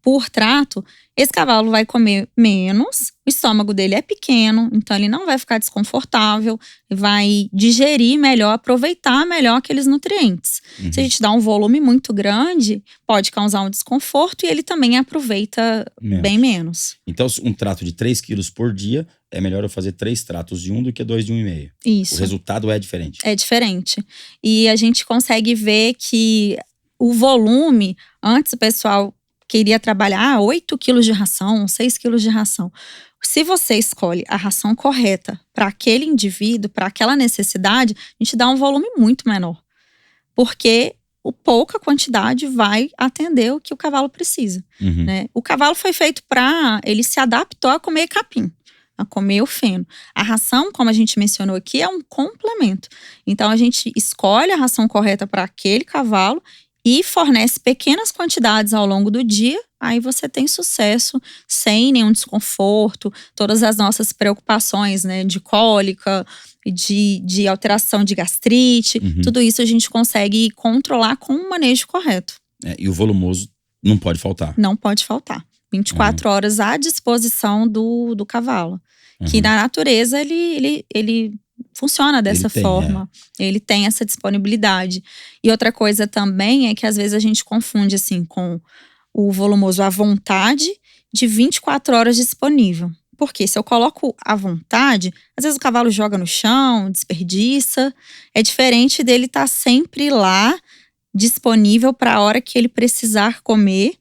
por trato, esse cavalo vai comer menos, o estômago dele é pequeno, então ele não vai ficar desconfortável, vai digerir melhor, aproveitar melhor aqueles nutrientes. Se a gente dá um volume muito grande, pode causar um desconforto e ele também aproveita bem menos. Então, um trato de 3 quilos por dia, é melhor eu fazer 3 tratos de 1 do que 2 de 1,5. Isso. O resultado é diferente. É diferente. E a gente consegue ver que o volume, antes o pessoal queria trabalhar 8 quilos de ração, 6 quilos de ração. Se você escolhe a ração correta para aquele indivíduo, para aquela necessidade, a gente dá um volume muito menor. Porque pouca quantidade vai atender o que o cavalo precisa. Né? O cavalo foi feito ele se adaptou a comer capim, a comer o feno. A ração, como a gente mencionou aqui, é um complemento. Então a gente escolhe a ração correta para aquele cavalo e fornece pequenas quantidades ao longo do dia, aí você tem sucesso sem nenhum desconforto, todas as nossas preocupações, né, de cólica, de alteração de gastrite, tudo isso a gente consegue controlar com o manejo correto. E o volumoso não pode faltar. Não pode faltar. 24 horas à disposição do cavalo. Que na natureza ele funciona dessa forma. Ele tem essa disponibilidade. E outra coisa também é que às vezes a gente confunde assim com o volumoso à vontade de 24 horas disponível. Porque se eu coloco à vontade, às vezes o cavalo joga no chão, desperdiça. É diferente dele estar sempre lá, disponível para a hora que ele precisar comer.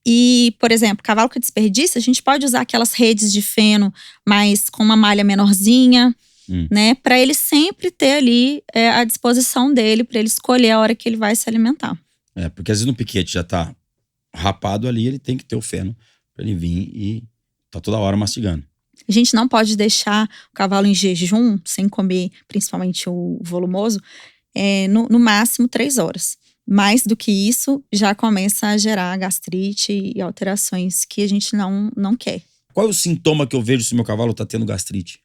E, por exemplo, cavalo que desperdiça, a gente pode usar aquelas redes de feno, mas com uma malha menorzinha, né? Para ele sempre ter ali à disposição dele, para ele escolher a hora que ele vai se alimentar. Porque às vezes no piquete já tá rapado ali, ele tem que ter o feno para ele vir e tá toda hora mastigando. A gente não pode deixar o cavalo em jejum, sem comer, principalmente o volumoso, no máximo 3 horas. Mais do que isso, já começa a gerar gastrite e alterações que a gente não quer. Qual é o sintoma que eu vejo se meu cavalo tá tendo gastrite?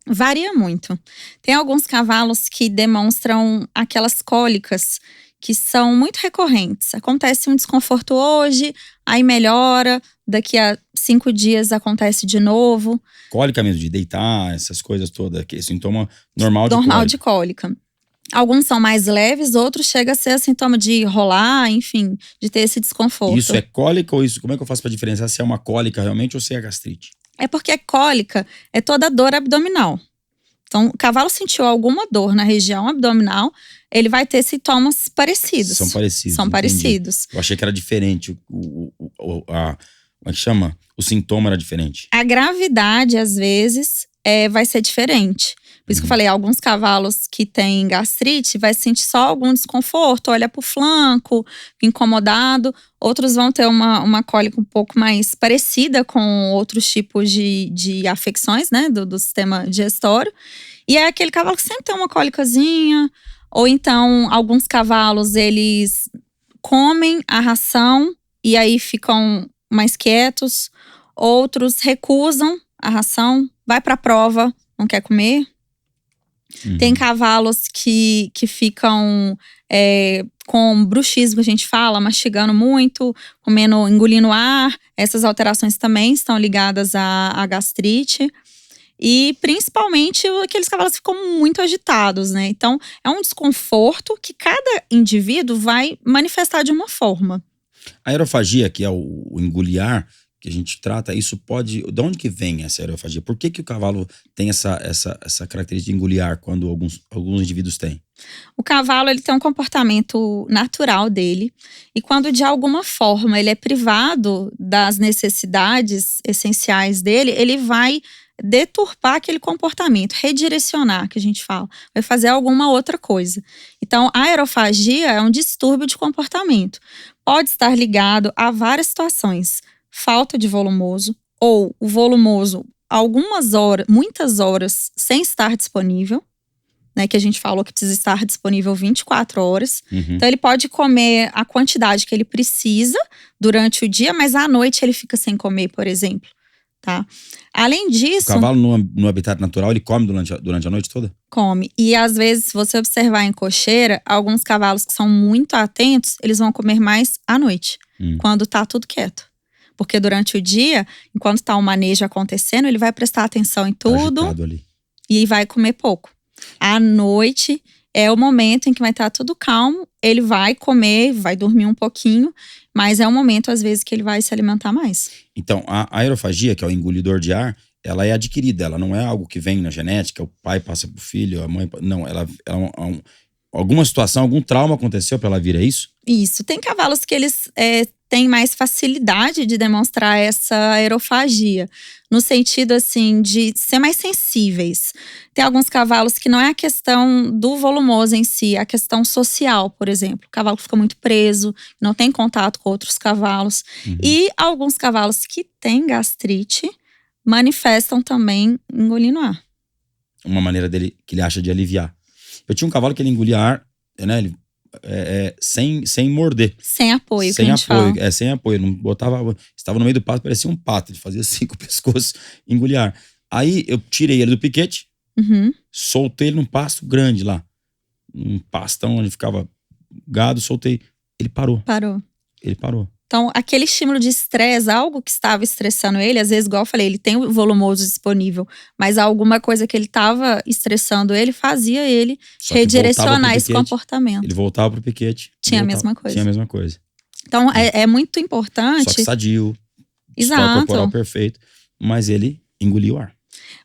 Varia muito. Tem alguns cavalos que demonstram aquelas cólicas que são muito recorrentes. Acontece um desconforto hoje, aí melhora, daqui a 5 dias acontece de novo. Cólica mesmo, de deitar, essas coisas todas, que é sintoma normal de cólica. Normal de cólica. Alguns são mais leves, outros chegam a ser sintoma de rolar, enfim, de ter esse desconforto. Isso é cólica ou isso? Como é que eu faço para diferenciar se é uma cólica realmente ou se é gastrite? É porque a cólica é toda dor abdominal. Então, o cavalo sentiu alguma dor na região abdominal, ele vai ter sintomas parecidos. São parecidos. São entendi. parecidos. Eu achei que era diferente. Como é que chama? O sintoma era diferente. A gravidade, às vezes, vai ser diferente. Por isso que eu falei, alguns cavalos que têm gastrite vai sentir só algum desconforto, olha pro flanco, incomodado. Outros vão ter uma cólica um pouco mais parecida com outros tipos de afecções, né, do sistema digestório. E é aquele cavalo que sempre tem uma cólicazinha. Ou então, alguns cavalos, eles comem a ração e aí ficam mais quietos. Outros recusam a ração, vai pra prova, não quer comer. Tem cavalos que ficam com bruxismo, a gente fala, mastigando muito, comendo, engolindo ar. Essas alterações também estão ligadas à gastrite. E principalmente aqueles cavalos que ficam muito agitados, né? Então, é um desconforto que cada indivíduo vai manifestar de uma forma. A aerofagia, que é o engolir ar, que a gente trata, isso pode… De onde que vem essa aerofagia? Por que o cavalo tem essa característica de engolir ar quando alguns indivíduos têm? O cavalo, ele tem um comportamento natural dele. E quando de alguma forma ele é privado das necessidades essenciais dele, ele vai deturpar aquele comportamento, redirecionar, que a gente fala. Vai fazer alguma outra coisa. Então, a aerofagia é um distúrbio de comportamento. Pode estar ligado a várias situações. Falta de volumoso, ou o volumoso algumas horas, muitas horas sem estar disponível, né, que a gente falou que precisa estar disponível 24 horas. Então ele pode comer a quantidade que ele precisa durante o dia, mas à noite ele fica sem comer, por exemplo. Tá? Além disso… O cavalo no habitat natural, ele come durante a noite toda? Come. E às vezes, se você observar em cocheira, alguns cavalos que são muito atentos, eles vão comer mais à noite, quando tá tudo quieto. Porque durante o dia, enquanto tá o manejo acontecendo, ele vai prestar atenção em tudo ali. E vai comer pouco. À noite é o momento em que vai estar tudo calmo, ele vai comer, vai dormir um pouquinho, mas é o momento, às vezes, que ele vai se alimentar mais. Então, a aerofagia, que é o engolidor de ar, ela é adquirida, ela não é algo que vem na genética, o pai passa pro filho, a mãe… Não, ela alguma situação, algum trauma aconteceu para ela vir, é isso? Isso. Tem cavalos que eles têm mais facilidade de demonstrar essa aerofagia. No sentido, assim, de ser mais sensíveis. Tem alguns cavalos que não é a questão do volumoso em si, é a questão social, por exemplo. O cavalo fica muito preso, não tem contato com outros cavalos. E alguns cavalos que têm gastrite manifestam também engolindo ar. Uma maneira dele, que ele acha de aliviar. Eu tinha um cavalo que ele engolia ar, né? Ele, sem morder. Sem apoio, sem apoio. Sem apoio. Não botava, estava no meio do pasto, parecia um pato. Ele fazia assim com o pescoço, engolia ar. Aí eu tirei ele do piquete, soltei ele num pasto grande lá. Um pastão onde ficava gado, soltei. Ele parou. Ele parou. Então, aquele estímulo de estresse, algo que estava estressando ele, às vezes, igual eu falei, ele tem o volumoso disponível, mas alguma coisa que ele estava estressando ele, fazia ele redirecionar esse comportamento. Ele voltava pro piquete. Tinha a mesma coisa. Tinha a mesma coisa. Então, é muito importante… Só que sadio. Exato. Corporal perfeito, mas ele engoliu o ar.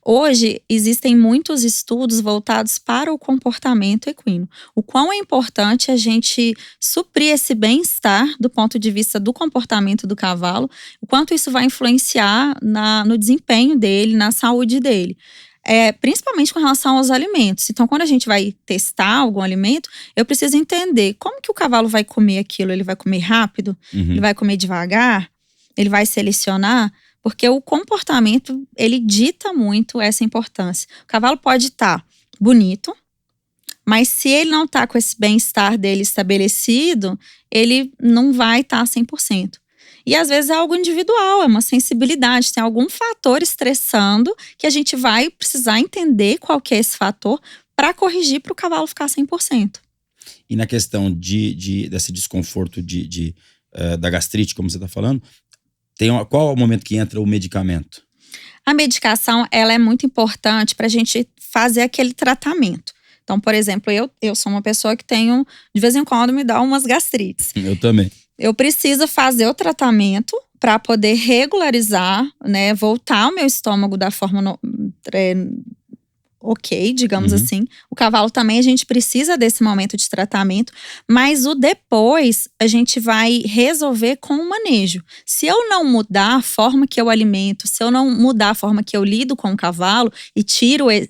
Hoje, existem muitos estudos voltados para o comportamento equino. O quão é importante a gente suprir esse bem-estar do ponto de vista do comportamento do cavalo, o quanto isso vai influenciar no desempenho dele, na saúde dele. Principalmente com relação aos alimentos. Então, quando a gente vai testar algum alimento, eu preciso entender como que o cavalo vai comer aquilo. Ele vai comer rápido? Ele vai comer devagar? Ele vai selecionar? Porque o comportamento, ele dita muito essa importância. O cavalo pode estar bonito, mas se ele não está com esse bem-estar dele estabelecido, ele não vai estar 100%. E às vezes é algo individual, é uma sensibilidade, tem algum fator estressando que a gente vai precisar entender qual que é esse fator para corrigir para o cavalo ficar 100%. E na questão desse desconforto da gastrite, como você está falando, qual é o momento que entra o medicamento? A medicação, ela é muito importante para a gente fazer aquele tratamento. Então, por exemplo, eu sou uma pessoa que de vez em quando me dá umas gastrites. Eu também. Eu preciso fazer o tratamento para poder regularizar, né, voltar o meu estômago da forma ok, digamos assim. O cavalo também, a gente precisa desse momento de tratamento, mas o depois a gente vai resolver com o manejo. Se eu não mudar a forma que eu alimento, se eu não mudar a forma que eu lido com o cavalo e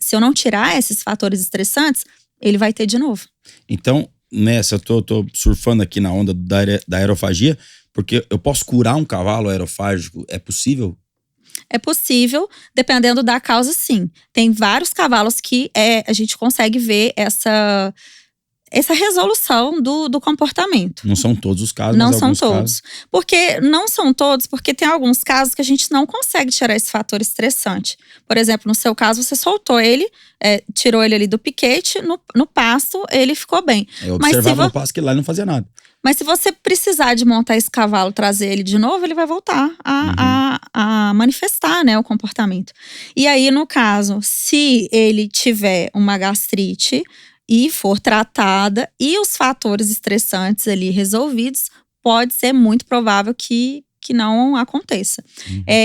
se eu não tirar esses fatores estressantes, ele vai ter de novo. Então, nessa, eu tô surfando aqui na onda da aerofagia, porque eu posso curar um cavalo aerofágico, é possível? É possível, dependendo da causa, sim. Tem vários cavalos que a gente consegue ver essa resolução do comportamento. Não são todos os casos, não mas são alguns todos. Casos. Não são todos, porque tem alguns casos que a gente não consegue tirar esse fator estressante. Por exemplo, no seu caso, você soltou ele, tirou ele ali do piquete, no pasto, ele ficou bem. Eu observava no pasto que lá ele não fazia nada. Mas se você precisar de montar esse cavalo, trazer ele de novo, ele vai voltar a manifestar, né, o comportamento. E aí, no caso, se ele tiver uma gastrite e for tratada e os fatores estressantes ali resolvidos, pode ser muito provável que não aconteça.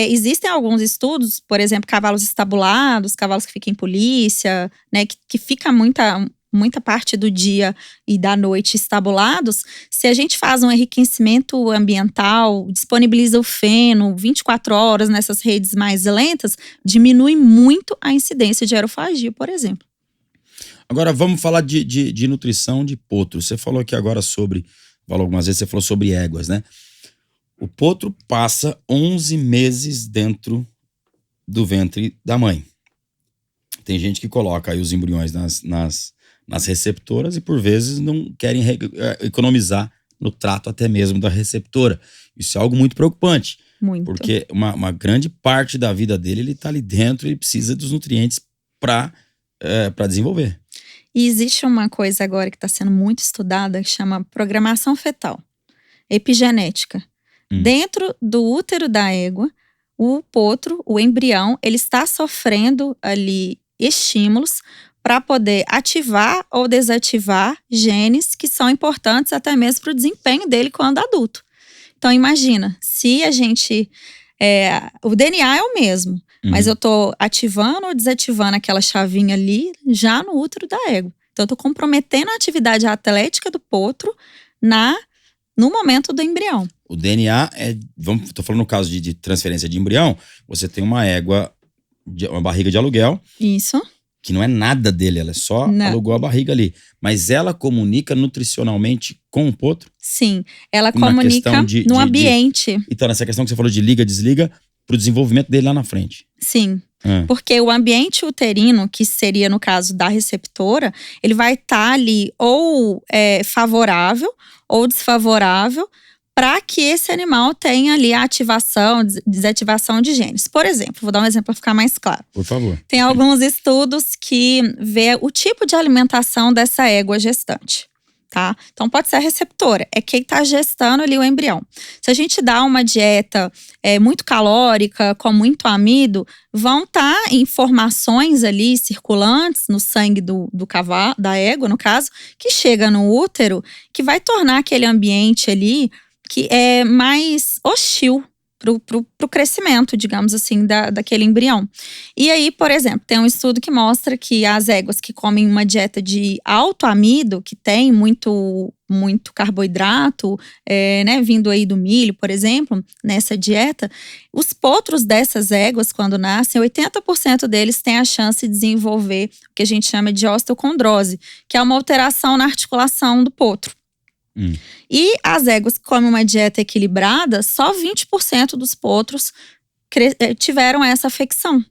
Existem alguns estudos, por exemplo, cavalos estabulados, cavalos que ficam em polícia, né, que fica muita parte do dia e da noite estabulados. Se a gente faz um enriquecimento ambiental, disponibiliza o feno 24 horas nessas redes mais lentas, diminui muito a incidência de aerofagia, por exemplo. Agora vamos falar de nutrição de potro. Você falou aqui agora falou algumas vezes, você falou sobre éguas, né? O potro passa 11 meses dentro do ventre da mãe. Tem gente que coloca aí os embriões nas receptoras e por vezes não querem economizar no trato até mesmo da receptora. Isso é algo muito preocupante. Muito. Porque uma grande parte da vida dele, ele tá ali dentro e precisa dos nutrientes para desenvolver. E existe uma coisa agora que está sendo muito estudada que chama programação fetal, epigenética. Dentro do útero da égua, o potro, o embrião, ele está sofrendo ali estímulos para poder ativar ou desativar genes que são importantes até mesmo para o desempenho dele quando adulto. Então imagina, se a gente… o DNA é o mesmo, mas eu tô ativando ou desativando aquela chavinha ali já no útero da égua. Então eu tô comprometendo a atividade atlética do potro no momento do embrião. O DNA tô falando no caso de transferência de embrião, você tem uma égua, uma barriga de aluguel. Isso. Que não é nada dele, ela só alugou a barriga ali. Mas ela comunica nutricionalmente com o potro? Sim, ela comunica no ambiente. Então, nessa questão que você falou de liga, desliga, pro desenvolvimento dele lá na frente. Sim, porque o ambiente uterino, que seria no caso da receptora, ele vai estar ali ou favorável ou desfavorável para que esse animal tenha ali a ativação, desativação de genes. Por exemplo, vou dar um exemplo para ficar mais claro. Por favor. Tem alguns estudos que vê o tipo de alimentação dessa égua gestante, tá? Então pode ser a receptora, é quem está gestando ali o embrião. Se a gente dá uma dieta muito calórica, com muito amido, vão estar informações ali circulantes no sangue do cavalo, da égua no caso, que chega no útero, que vai tornar aquele ambiente ali que é mais hostil pro crescimento, digamos assim, daquele embrião. E aí, por exemplo, tem um estudo que mostra que as éguas que comem uma dieta de alto amido, que tem muito carboidrato, né, vindo aí do milho, por exemplo, nessa dieta, os potros dessas éguas, quando nascem, 80% deles têm a chance de desenvolver o que a gente chama de osteocondrose, que é uma alteração na articulação do potro. E as éguas que comem uma dieta equilibrada, só 20% dos potros tiveram essa afecção.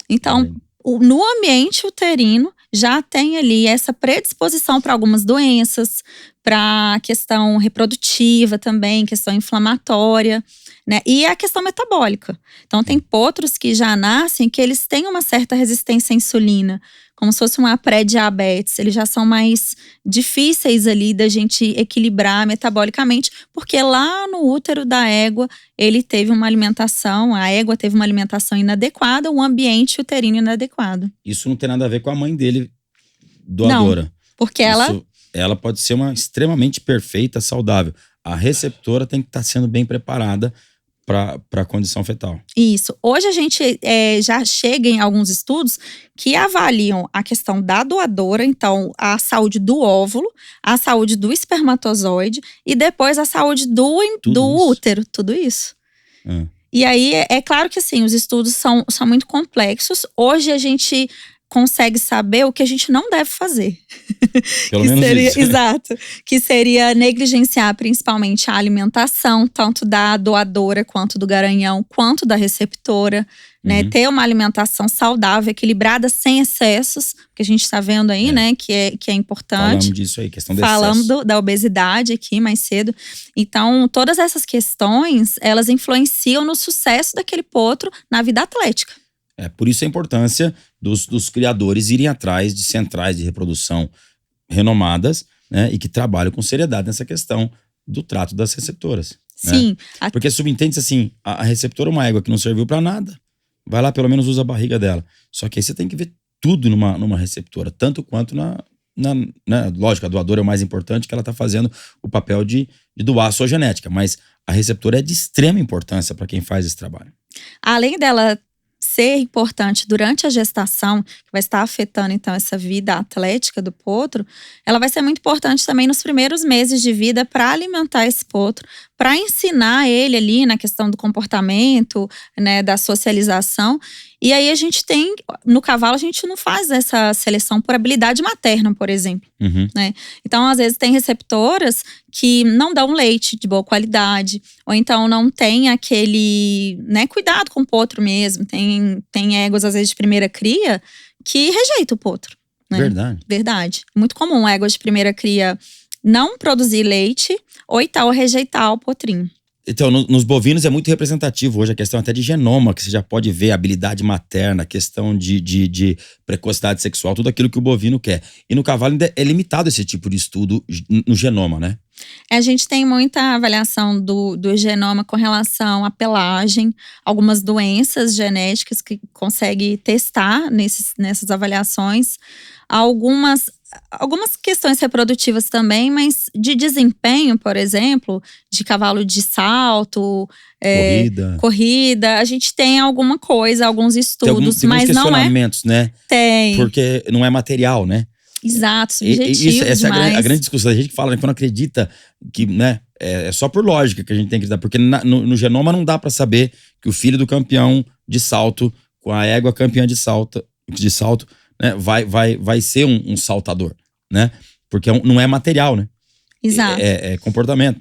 Então, no ambiente uterino, já tem ali essa predisposição para algumas doenças, para questão reprodutiva também, questão inflamatória, né? E a questão metabólica. Então, tem potros que já nascem que eles têm uma certa resistência à insulina, como se fosse uma pré-diabetes. Eles já são mais difíceis ali da gente equilibrar metabolicamente, porque lá no útero da égua, a égua teve uma alimentação inadequada, um ambiente uterino inadequado. Isso não tem nada a ver com a mãe dele, doadora. Não, porque ela pode ser uma extremamente perfeita, saudável. A receptora tem que estar sendo bem preparada para a condição fetal. Isso. Hoje a gente já chega em alguns estudos que avaliam a questão da doadora, então a saúde do óvulo, a saúde do espermatozoide e depois a saúde do útero, tudo isso. E aí é claro que assim, os estudos são muito complexos. Hoje a gente consegue saber o que a gente não deve fazer. Pelo menos isso. Exato. Que seria negligenciar principalmente a alimentação, tanto da doadora, quanto do garanhão, quanto da receptora. Né? Ter uma alimentação saudável, equilibrada, sem excessos, que a gente está vendo aí, né? Que é importante. Falamos disso aí, questão de Falamos excesso. da obesidade aqui mais cedo. Então, todas essas questões, elas influenciam no sucesso daquele potro na vida atlética. Por isso a importância dos criadores irem atrás de centrais de reprodução renomadas, né, e que trabalham com seriedade nessa questão do trato das receptoras. Sim. Né? Porque subentende-se assim, a receptora é uma égua que não serviu para nada, vai lá, pelo menos usa a barriga dela. Só que aí você tem que ver tudo numa receptora, tanto quanto lógico, a doadora é o mais importante, que ela está fazendo o papel de doar a sua genética, mas a receptora é de extrema importância para quem faz esse trabalho. Além dela ser importante durante a gestação, que vai estar afetando então essa vida atlética do potro, ela vai ser muito importante também nos primeiros meses de vida para alimentar esse potro, para ensinar ele ali na questão do comportamento, né, da socialização. E aí a gente tem, no cavalo a gente não faz essa seleção por habilidade materna, por exemplo. Né? Então às vezes tem receptoras que não dão leite de boa qualidade, ou então não tem aquele, né, cuidado com o potro mesmo. Tem éguas às vezes de primeira cria que rejeita o potro. Né? Verdade. Muito comum éguas de primeira cria não produzir leite ou então rejeitar o potrinho. Então, nos bovinos é muito representativo hoje a questão até de genoma, que você já pode ver a habilidade materna, a questão de precocidade sexual, tudo aquilo que o bovino quer. E no cavalo ainda é limitado esse tipo de estudo no genoma, né? A gente tem muita avaliação do genoma com relação à pelagem, algumas doenças genéticas que consegue testar nessas avaliações, algumas questões reprodutivas também, mas de desempenho, por exemplo, de cavalo de salto, corrida, a gente tem alguma coisa, alguns estudos, tem mas não é. Questionamentos, né? Tem. Porque não é material, né? Exato, subjetivo. Essa demais. É a grande discussão. A gente que fala, que não acredita que, né, é só por lógica que a gente tem que acreditar. Porque no genoma não dá para saber que o filho do campeão de salto, com a égua campeã de salto, né, vai ser um saltador, né? Porque não é material, né? Exato. É comportamento.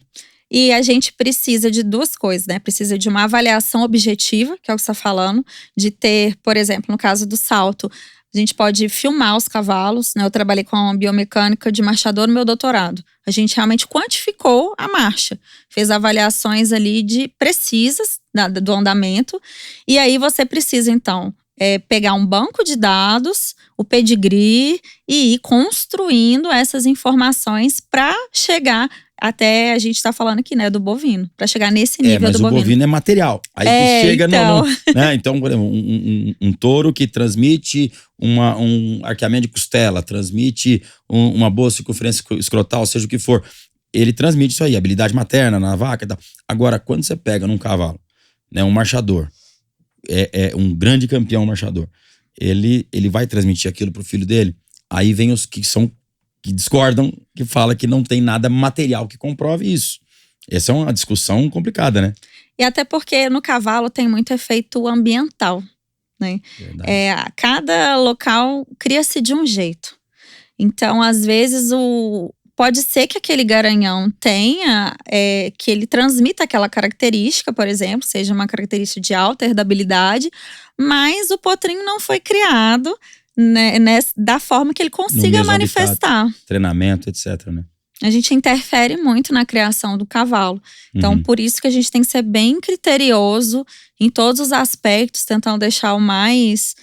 E a gente precisa de duas coisas, né? Precisa de uma avaliação objetiva, que é o que você está falando, de ter, por exemplo, no caso do salto, a gente pode filmar os cavalos, né? Eu trabalhei com a biomecânica de marchador no meu doutorado. A gente realmente quantificou a marcha, fez avaliações ali precisas do andamento. E aí você precisa, então, pegar um banco de dados, o pedigree e ir construindo essas informações para chegar até, a gente está falando aqui, né, do bovino, para chegar nesse nível do bovino. Mas o bovino é material. Aí tu chega então. né? Então, por exemplo, um touro que transmite um arqueamento de costela, transmite uma boa circunferência escrotal, seja o que for, ele transmite isso aí, habilidade materna na vaca e tal. Agora, quando você pega num cavalo, né, um marchador, um grande campeão marchador, ele vai transmitir aquilo pro filho dele. Aí vem os que discordam, que fala que não tem nada material que comprove isso. Essa é uma discussão complicada, né? E até porque no cavalo tem muito efeito ambiental, né? Cada local cria-se de um jeito. Então, às vezes, pode ser que aquele garanhão tenha, que ele transmita aquela característica, por exemplo, seja uma característica de alta herdabilidade, mas o potrinho não foi criado, né, da forma que ele consiga manifestar. Habitat, treinamento, etc, né? A gente interfere muito na criação do cavalo. Então, por isso que a gente tem que ser bem criterioso em todos os aspectos, tentando deixar o mais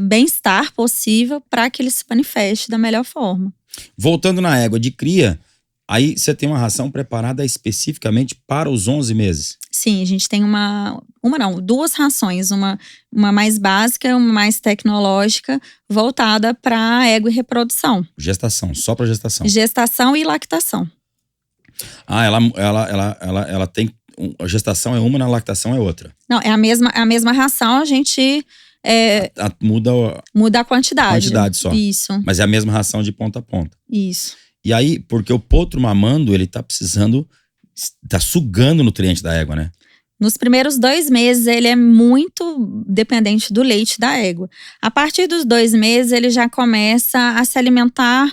bem-estar possível para que ele se manifeste da melhor forma. Voltando na égua de cria, aí você tem uma ração preparada especificamente para os 11 meses? Sim, a gente tem duas rações. Uma mais básica e uma mais tecnológica, voltada para égua e reprodução. Gestação, só para gestação? Gestação e lactação. Ela a gestação é uma, na lactação é outra. Não, é a mesma ração, a gente… muda a quantidade. A quantidade só. Isso. Mas é a mesma ração de ponta a ponta. Isso. E aí, porque o potro mamando, ele tá precisando… Tá sugando o nutriente da égua, né? Nos primeiros 2 meses, ele é muito dependente do leite da égua. A partir dos 2 meses, ele já começa a se alimentar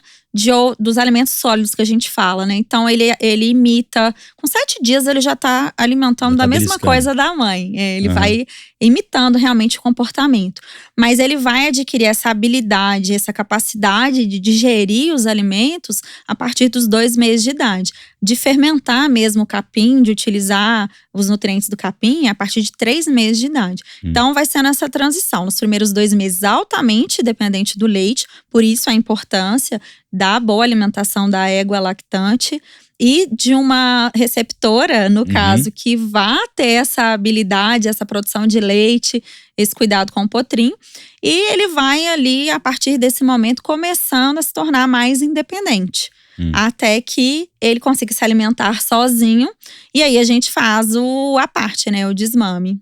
dos alimentos sólidos que a gente fala, né? Então, ele imita… Com 7 dias, ele já tá alimentando da mesma coisa da mãe. Ele vai imitando realmente o comportamento. Mas ele vai adquirir essa habilidade, essa capacidade de digerir os alimentos a partir dos 2 meses de idade. De fermentar mesmo o capim, de utilizar os nutrientes do capim a partir de 3 meses de idade. Então, vai sendo essa transição. Nos primeiros 2 meses, altamente dependente do leite. Por isso, a importância da boa alimentação da égua lactante e de uma receptora, no caso, que vá ter essa habilidade, essa produção de leite, esse cuidado com o potrinho. E ele vai ali, a partir desse momento, começando a se tornar mais independente. Até que ele consiga se alimentar sozinho. E aí a gente faz a parte, né? O desmame.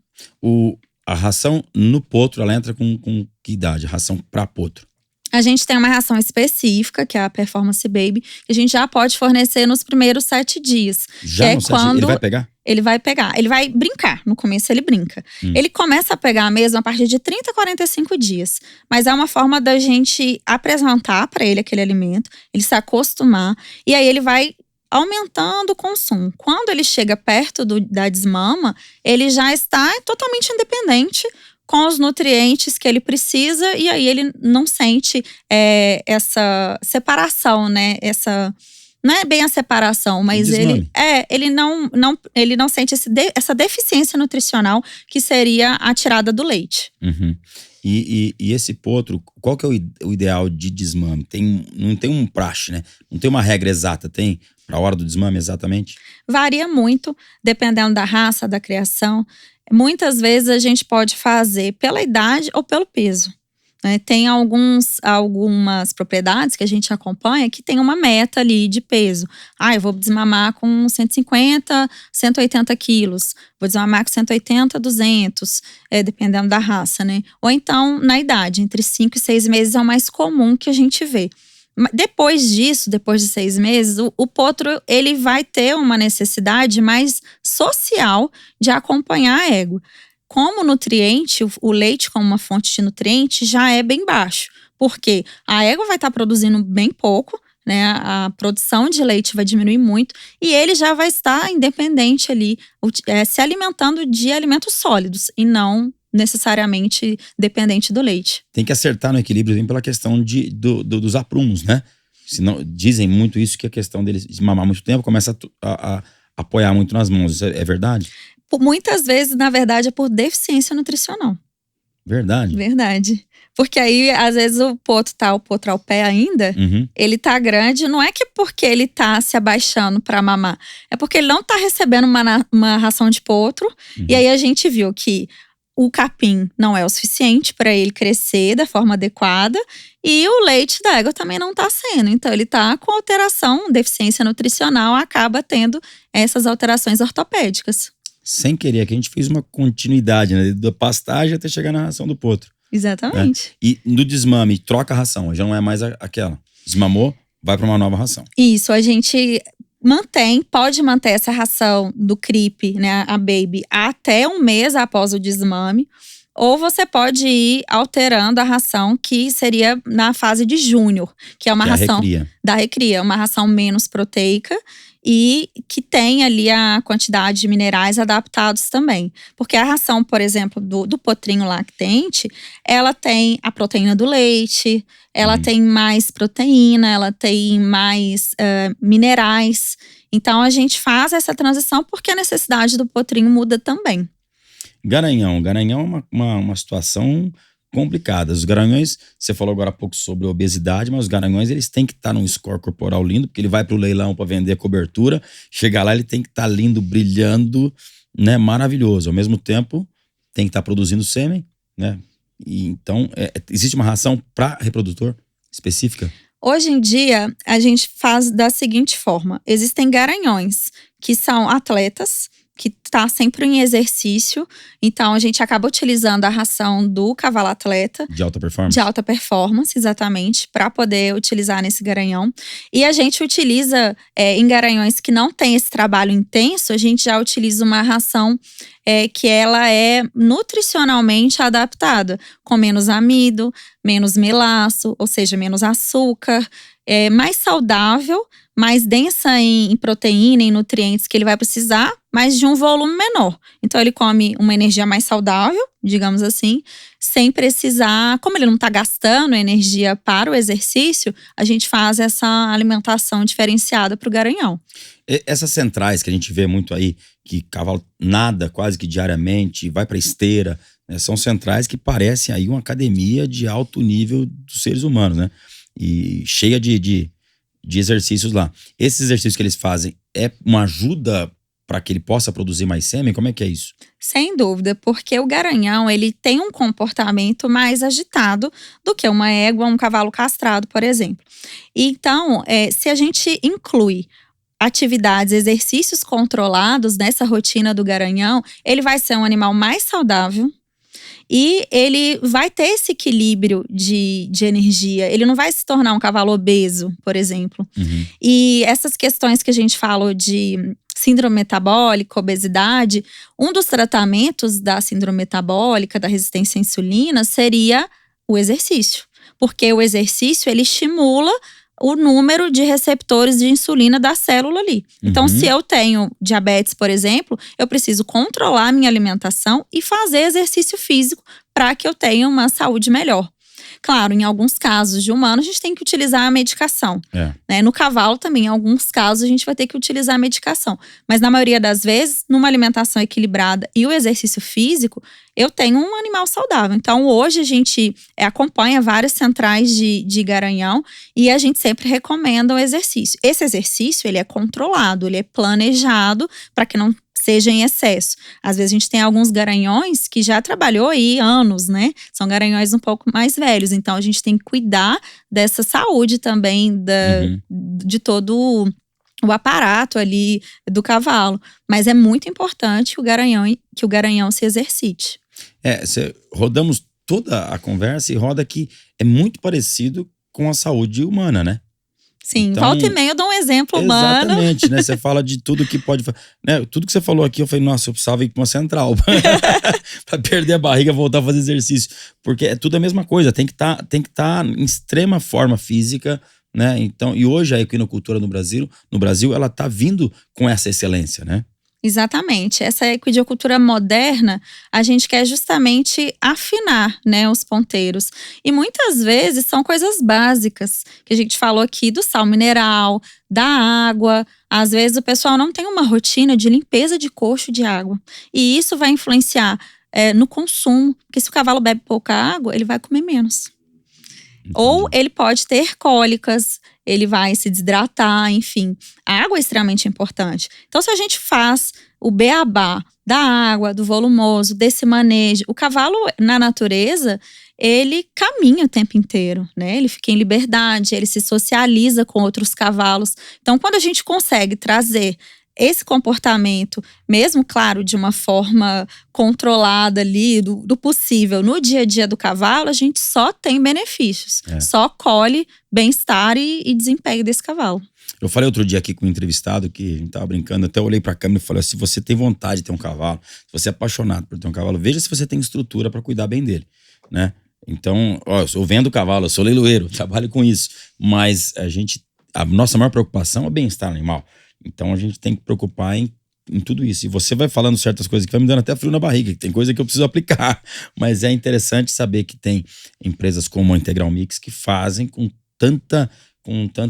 A ração no potro, ela entra com que idade? A ração para potro? A gente tem uma ração específica, que é a Performance Baby, que a gente já pode fornecer nos primeiros 7 dias. Já no 7 dias? Ele vai pegar? Ele vai pegar. Ele vai brincar. No começo ele brinca. Ele começa a pegar mesmo a partir de 30 a 45 dias. Mas é uma forma da gente apresentar para ele aquele alimento, ele se acostumar. E aí ele vai aumentando o consumo. Quando ele chega perto da desmama, ele já está totalmente independente com os nutrientes que ele precisa, e aí ele não sente essa separação, né? Não é bem a separação, mas ele não sente essa deficiência nutricional que seria a tirada do leite. E esse potro, qual que é o ideal de desmame? Não tem um praxe, né? Não tem uma regra exata, tem? Para a hora do desmame, exatamente? Varia muito, dependendo da raça, da criação. Muitas vezes a gente pode fazer pela idade ou pelo peso, né? Tem algumas propriedades que a gente acompanha que tem uma meta ali de peso. Eu vou desmamar com 150, 180 quilos. Vou desmamar com 180, 200, dependendo da raça, né? Ou então, na idade, entre 5 e 6 meses é o mais comum que a gente vê. Depois disso, depois de 6 meses, o potro ele vai ter uma necessidade mais social de acompanhar a égua. Como nutriente, o leite como uma fonte de nutriente já é bem baixo. Porque a égua vai estar produzindo bem pouco, né? A produção de leite vai diminuir muito e ele já vai estar independente ali, se alimentando de alimentos sólidos e não necessariamente dependente do leite. Tem que acertar no equilíbrio também pela questão dos aprumos, né? Senão, dizem muito isso, que a questão deles de mamar muito tempo começa a apoiar muito nas mãos. Isso é verdade? Muitas vezes, na verdade, é por deficiência nutricional. Verdade? Verdade. Porque aí, às vezes, o potro ao pé ainda, ele tá grande, não é que porque ele tá se abaixando para mamar, é porque ele não tá recebendo uma ração de potro, e aí a gente viu que o capim não é o suficiente para ele crescer da forma adequada e o leite da égua também não está sendo. Então, ele está com alteração, deficiência nutricional, acaba tendo essas alterações ortopédicas. Sem querer, aqui a gente fez uma continuidade, né? Da pastagem até chegar na ração do potro. Exatamente. Né? E no desmame, troca a ração, já não é mais aquela. Desmamou, vai para uma nova ração. Isso, a gente pode manter essa ração do CRIP, né, a Baby, até 1 mês após o desmame. Ou você pode ir alterando a ração, que seria na fase de júnior, que é uma ração da recria, uma ração menos proteica e que tem ali a quantidade de minerais adaptados também. Porque a ração, por exemplo, do potrinho lactente, ela tem a proteína do leite, ela tem mais proteína, ela tem mais minerais. Então, a gente faz essa transição porque a necessidade do potrinho muda também. Garanhão é uma situação complicada. Os garanhões, você falou agora há pouco sobre obesidade, mas os garanhões eles têm que estar num score corporal lindo, porque ele vai para o leilão para vender cobertura, chegar lá ele tem que estar lindo, brilhando, né, maravilhoso. Ao mesmo tempo, tem que estar produzindo sêmen, né? E então, existe uma ração para reprodutor específica? Hoje em dia, a gente faz da seguinte forma. Existem garanhões que são atletas, que tá sempre em exercício, então a gente acaba utilizando a ração do cavalo atleta. De alta performance? De alta performance, exatamente, para poder utilizar nesse garanhão. E a gente utiliza, em garanhões que não tem esse trabalho intenso, a gente já utiliza uma ração que ela é nutricionalmente adaptada, com menos amido, menos melaço, ou seja, menos açúcar, mais saudável, mais densa em proteína, em nutrientes que ele vai precisar, mas de um volume menor. Então ele come uma energia mais saudável, digamos assim, sem precisar, como ele não está gastando energia para o exercício, a gente faz essa alimentação diferenciada para o garanhão. Essas centrais que a gente vê muito aí, que cavalo nada quase que diariamente, vai para esteira, né, são centrais que parecem aí uma academia de alto nível dos seres humanos, né? E cheia de exercícios lá. Esses exercícios que eles fazem é uma ajuda para que ele possa produzir mais sêmen? Como é que é isso? Sem dúvida, porque o garanhão ele tem um comportamento mais agitado do que uma égua ou um cavalo castrado, por exemplo. Então, se a gente inclui atividades, exercícios controlados nessa rotina do garanhão, ele vai ser um animal mais saudável. E ele vai ter esse equilíbrio de energia. Ele não vai se tornar um cavalo obeso, por exemplo. Uhum. E essas questões que a gente falou de síndrome metabólica, obesidade, um dos tratamentos da síndrome metabólica, da resistência à insulina, seria o exercício. Porque o exercício, ele estimula o número de receptores de insulina da célula ali. Então, se eu tenho diabetes, por exemplo, eu preciso controlar a minha alimentação e fazer exercício físico para que eu tenha uma saúde melhor. Claro, em alguns casos de humano, a gente tem que utilizar a medicação. Né? No cavalo também, em alguns casos, a gente vai ter que utilizar a medicação. Mas na maioria das vezes, numa alimentação equilibrada e o exercício físico, eu tenho um animal saudável. Então, hoje a gente acompanha várias centrais de garanhão e a gente sempre recomenda o exercício. Esse exercício, ele é controlado, ele é planejado para que não seja em excesso. Às vezes a gente tem alguns garanhões que já trabalhou aí anos, né? São garanhões um pouco mais velhos. Então a gente tem que cuidar dessa saúde também de todo o aparato ali do cavalo. Mas é muito importante que o garanhão se exercite. Rodamos toda a conversa e roda que é muito parecido com a saúde humana, né? Sim, então, volta e meia eu dou um exemplo humano. Exatamente, né? Você fala de tudo que pode… Né? Tudo que você falou aqui, eu falei, nossa, eu precisava ir pra uma central. Pra perder a barriga, voltar a fazer exercício. Porque é tudo a mesma coisa, tem que tá em extrema forma física, né? Então, e hoje a equinocultura no Brasil, ela tá vindo com essa excelência, né? Exatamente. Essa equidicultura moderna, a gente quer justamente afinar, né, os ponteiros. E muitas vezes são coisas básicas, que a gente falou aqui do sal mineral, da água. Às vezes o pessoal não tem uma rotina de limpeza de coxo de água. E isso vai influenciar no consumo, porque se o cavalo bebe pouca água, ele vai comer menos. Ou ele pode ter cólicas, ele vai se desidratar, enfim. A água é extremamente importante. Então, se a gente faz o beabá da água, do volumoso, desse manejo… O cavalo, na natureza, ele caminha o tempo inteiro, né? Ele fica em liberdade, ele se socializa com outros cavalos. Então, quando a gente consegue trazer esse comportamento, mesmo, claro, de uma forma controlada ali, do possível, no dia a dia do cavalo, a gente só tem benefícios. Só colhe bem-estar e desempenho desse cavalo. Eu falei outro dia aqui com um entrevistado que a gente tava brincando, até olhei pra câmera e falei: se você tem vontade de ter um cavalo, se você é apaixonado por ter um cavalo, veja se você tem estrutura para cuidar bem dele, né? Então, eu vendo cavalo, eu sou leiloeiro, trabalho com isso, mas a nossa maior preocupação é o bem-estar animal. Então a gente tem que preocupar em tudo isso. E você vai falando certas coisas que vai me dando até frio na barriga, que tem coisa que eu preciso aplicar. Mas é interessante saber que tem empresas como a Integral Mix que fazem com tanta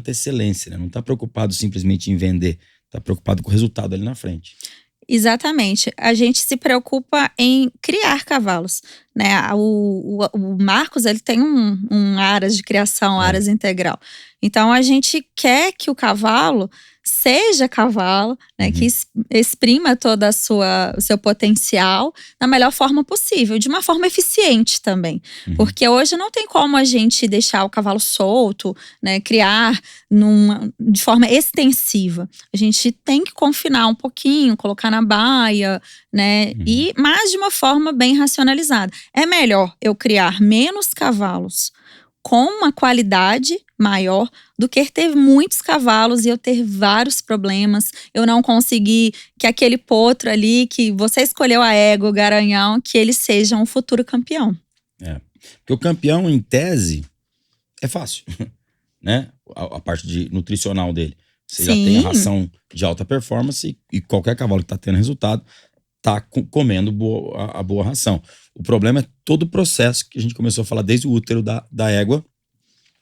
excelência, né? Não está preocupado simplesmente em vender, está preocupado com o resultado ali na frente. Exatamente. A gente se preocupa em criar cavalos, né? O Marcos, ele tem um Aras de criação, Aras Integral. Então a gente quer que o cavalo seja cavalo, né, que exprima todo o seu potencial da melhor forma possível, de uma forma eficiente também. Porque hoje não tem como a gente deixar o cavalo solto, né, criar de forma extensiva. A gente tem que confinar um pouquinho, colocar na baia, né, mas de uma forma bem racionalizada. É melhor eu criar menos cavalos com uma qualidade maior do que ter muitos cavalos e eu ter vários problemas, eu não conseguir que aquele potro ali, que você escolheu a égua, o garanhão, que ele seja um futuro campeão. Porque o campeão, em tese, é fácil, né? A parte nutricional dele. Você já tem a ração de alta performance e qualquer cavalo que tá tendo resultado tá comendo a boa ração. O problema é todo o processo que a gente começou a falar desde o útero da égua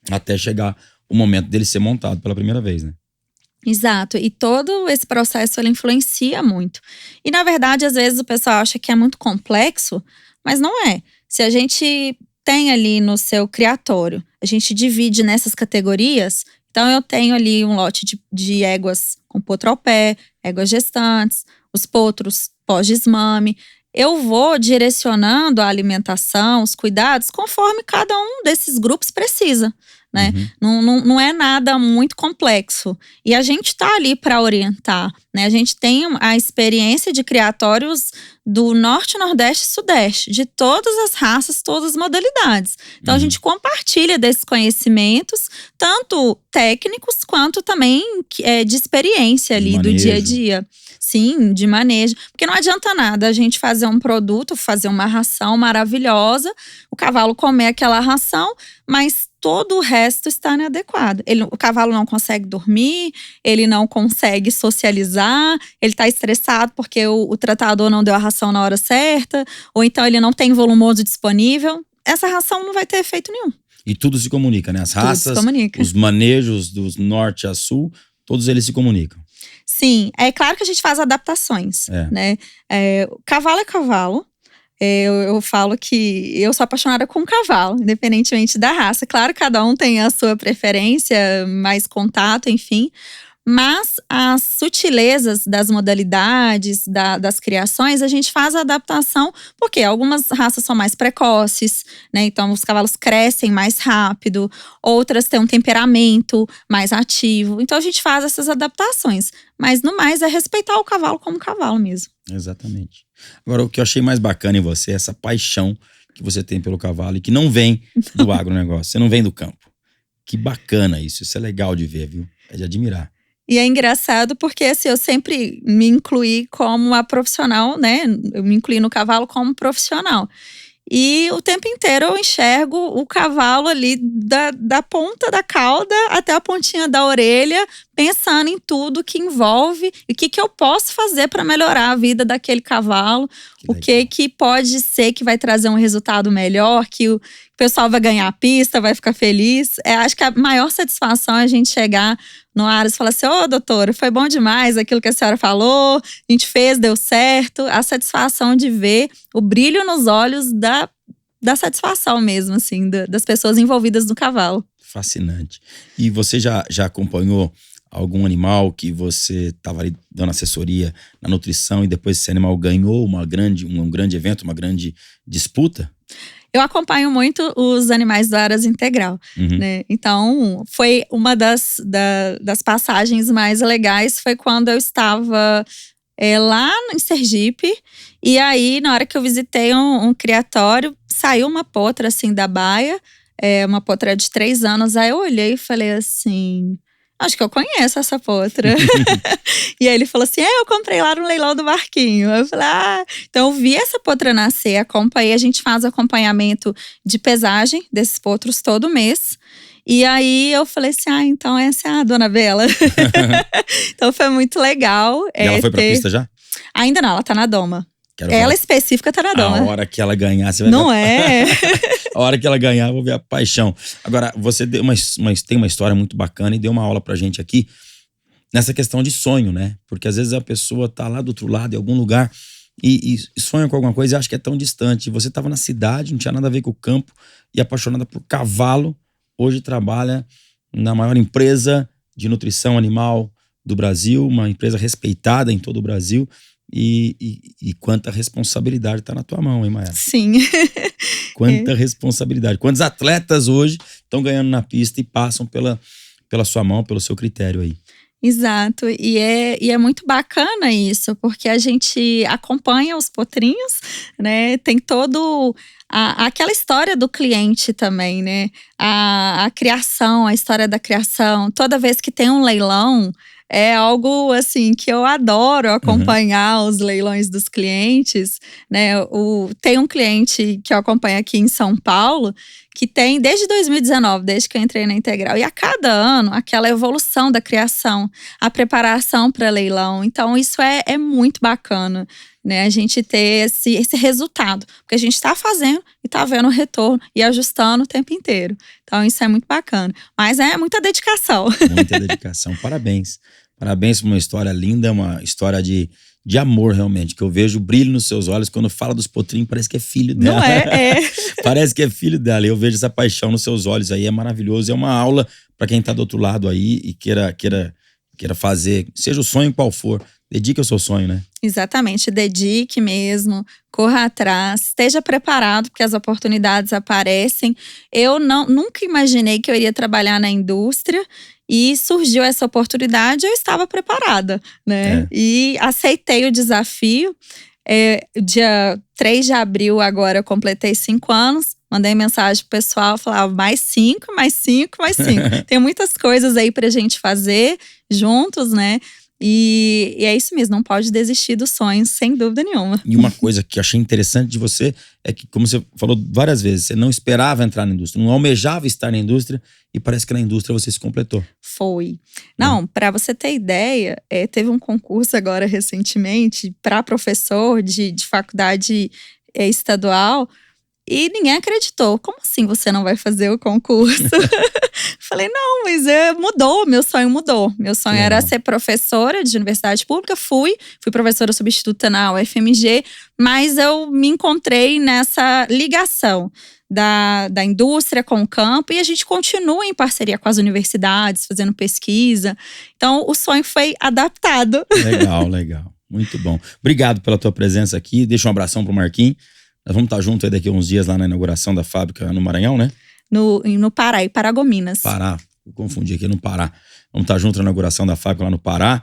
até chegar o momento dele ser montado pela primeira vez, né? Exato, e todo esse processo ele influencia muito. E na verdade, às vezes o pessoal acha que é muito complexo, mas não é. Se a gente tem ali no seu criatório, a gente divide nessas categorias, então eu tenho ali um lote de éguas com potro ao pé, éguas gestantes, os potros pós-desmame. Eu vou direcionando a alimentação, os cuidados, conforme cada um desses grupos precisa, né? Não é nada muito complexo. E a gente tá ali para orientar, né? A gente tem a experiência de criatórios do norte, nordeste e sudeste, de todas as raças, todas as modalidades. Então a gente compartilha desses conhecimentos, tanto técnicos quanto também de experiência ali do dia a dia. Sim, de manejo. Porque não adianta nada a gente fazer um produto, fazer uma ração maravilhosa, o cavalo comer aquela ração, mas todo o resto está inadequado. O cavalo não consegue dormir, ele não consegue socializar, ele está estressado porque o tratador não deu a ração na hora certa, ou então ele não tem volumoso disponível. Essa ração não vai ter efeito nenhum. E tudo se comunica, né? As raças, os manejos dos norte a sul, todos eles se comunicam. Sim, é claro que a gente faz adaptações, né? Cavalo é cavalo. Eu falo que eu sou apaixonada com cavalo, independentemente da raça. Claro, cada um tem a sua preferência, mais contato, enfim. Mas as sutilezas das modalidades, das criações, a gente faz a adaptação, porque algumas raças são mais precoces, né? Então os cavalos crescem mais rápido, outras têm um temperamento mais ativo. Então a gente faz essas adaptações. Mas no mais é respeitar o cavalo como cavalo mesmo. Exatamente. Agora, o que eu achei mais bacana em você é essa paixão que você tem pelo cavalo e que não vem do agronegócio, você não vem do campo. Que bacana isso é legal de ver, viu? É de admirar. E é engraçado porque assim, eu sempre me incluí como uma profissional, né? Eu me incluí no cavalo como profissional. E o tempo inteiro eu enxergo o cavalo ali da ponta da cauda até a pontinha da orelha, pensando em tudo que envolve e o que eu posso fazer para melhorar a vida daquele cavalo. O que pode ser que vai trazer um resultado melhor, que o pessoal vai ganhar a pista, vai ficar feliz. Acho que a maior satisfação é a gente chegar no Aras e falar assim: ô doutora, foi bom demais aquilo que a senhora falou, a gente fez, deu certo. A satisfação de ver o brilho nos olhos da satisfação mesmo, assim, das pessoas envolvidas no cavalo. Fascinante. E você já acompanhou algum animal que você estava ali dando assessoria na nutrição e depois esse animal ganhou um grande evento, uma grande disputa? Eu acompanho muito os animais do Aras Integral, né? Então, foi uma das passagens mais legais, foi quando eu estava lá em Sergipe. E aí, na hora que eu visitei um criatório, saiu uma potra assim da baia, uma potra de 3 anos. Aí eu olhei e falei assim: acho que eu conheço essa potra. E aí ele falou assim: eu comprei lá no leilão do Marquinho. Eu falei: então eu vi essa potra nascer, acompanhei. A gente faz acompanhamento de pesagem desses potros todo mês. E aí eu falei assim: então essa é a Dona Bela. Então foi muito legal. E ela foi pra pista já? Ainda não, ela tá na doma. Ela específica tá na doma. A hora que ela ganhar, você vai não ver. A hora que ela ganhar, eu vou ver a paixão. Agora, você tem uma história muito bacana e deu uma aula pra gente aqui nessa questão de sonho, né? Porque às vezes a pessoa tá lá do outro lado, em algum lugar, e sonha com alguma coisa e acha que é tão distante. Você tava na cidade, não tinha nada a ver com o campo, e apaixonada por cavalo, hoje trabalha na maior empresa de nutrição animal do Brasil, uma empresa respeitada em todo o Brasil. E quanta responsabilidade está na tua mão, hein, Mayara? Sim. Quanta responsabilidade. Quantos atletas hoje estão ganhando na pista e passam pela sua mão, pelo seu critério aí? Exato, e é muito bacana isso, porque a gente acompanha os potrinhos, né? Tem todo aquela história do cliente também, né? A criação, a história da criação. Toda vez que tem um leilão, é algo assim que eu adoro acompanhar os leilões dos clientes, né? Tem um cliente que eu acompanho aqui em São Paulo que tem desde 2019, desde que eu entrei na Integral. E a cada ano, aquela evolução da criação, a preparação para leilão. Então, isso é muito bacana, né? A gente ter esse resultado. Porque a gente está fazendo e está vendo o retorno e ajustando o tempo inteiro. Então, isso é muito bacana. Mas é muita dedicação. Muita dedicação. Parabéns. Parabéns por uma história linda, uma história de amor, realmente, que eu vejo o brilho nos seus olhos. Quando fala dos potrinhos, parece que é filho dela. Não é? Parece que é filho dela. Eu vejo essa paixão nos seus olhos aí, é maravilhoso. É uma aula para quem tá do outro lado aí e queira fazer, seja o sonho qual for. Dedique ao seu sonho, né? Exatamente, dedique mesmo, corra atrás, esteja preparado, porque as oportunidades aparecem. Eu nunca imaginei que eu iria trabalhar na indústria. E surgiu essa oportunidade, eu estava preparada, né? E aceitei o desafio. Dia 3 de abril, agora eu completei 5 anos. Mandei mensagem pro pessoal, falava mais 5, mais 5, mais 5. Tem muitas coisas aí pra gente fazer juntos, né? E é isso mesmo, não pode desistir dos sonhos, sem dúvida nenhuma. E uma coisa que eu achei interessante de você é que, como você falou várias vezes, você não esperava entrar na indústria, não almejava estar na indústria e parece que na indústria você se completou. Foi. Não, para você ter ideia, teve um concurso agora recentemente para professor de faculdade estadual. E ninguém acreditou. Como assim você não vai fazer o concurso? Falei, não, mas mudou, meu sonho mudou. Meu sonho era ser professora de universidade pública. Fui professora substituta na UFMG, mas eu me encontrei nessa ligação da indústria com o campo e a gente continua em parceria com as universidades, fazendo pesquisa. Então, o sonho foi adaptado. Legal. Muito bom. Obrigado pela tua presença aqui. Deixa um abração pro Marquinhos. Nós vamos estar juntos aí daqui a uns dias lá na inauguração da fábrica no Maranhão, né? No Pará, em Paragominas. Pará, eu confundi aqui, no Pará. Vamos estar juntos na inauguração da fábrica lá no Pará.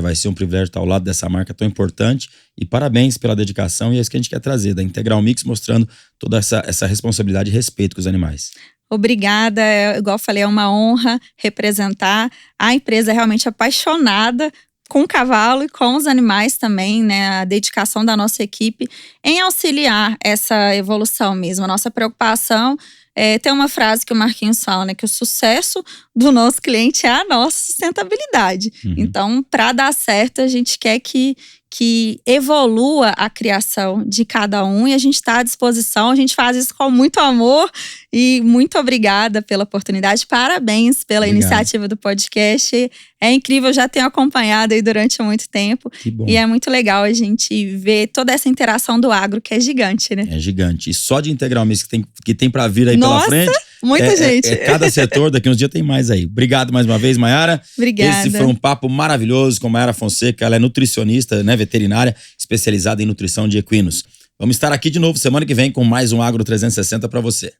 Vai ser um privilégio estar ao lado dessa marca tão importante. E parabéns pela dedicação e é isso que a gente quer trazer, da Integral Mix, mostrando toda essa responsabilidade e respeito com os animais. Obrigada, igual eu falei, é uma honra representar a empresa realmente apaixonada com o cavalo e com os animais também, né? A dedicação da nossa equipe em auxiliar essa evolução mesmo. A nossa preocupação tem uma frase que o Marquinhos fala, né? Que o sucesso do nosso cliente é a nossa sustentabilidade. Então, para dar certo, a gente quer que evolua a criação de cada um e a gente está à disposição, a gente faz isso com muito amor e muito obrigada pela oportunidade, parabéns pela iniciativa do podcast, é incrível, eu já tenho acompanhado aí durante muito tempo e é muito legal a gente ver toda essa interação do agro que é gigante, né? É gigante, e só de Integral Mix que tem para vir aí pela frente. Muita gente. Cada setor, daqui uns dias tem mais aí. Obrigado mais uma vez, Mayara. Obrigada. Esse foi um papo maravilhoso com Mayara Fonseca. Ela é nutricionista, né, veterinária, especializada em nutrição de equinos. Vamos estar aqui de novo semana que vem com mais um Agro 360 para você.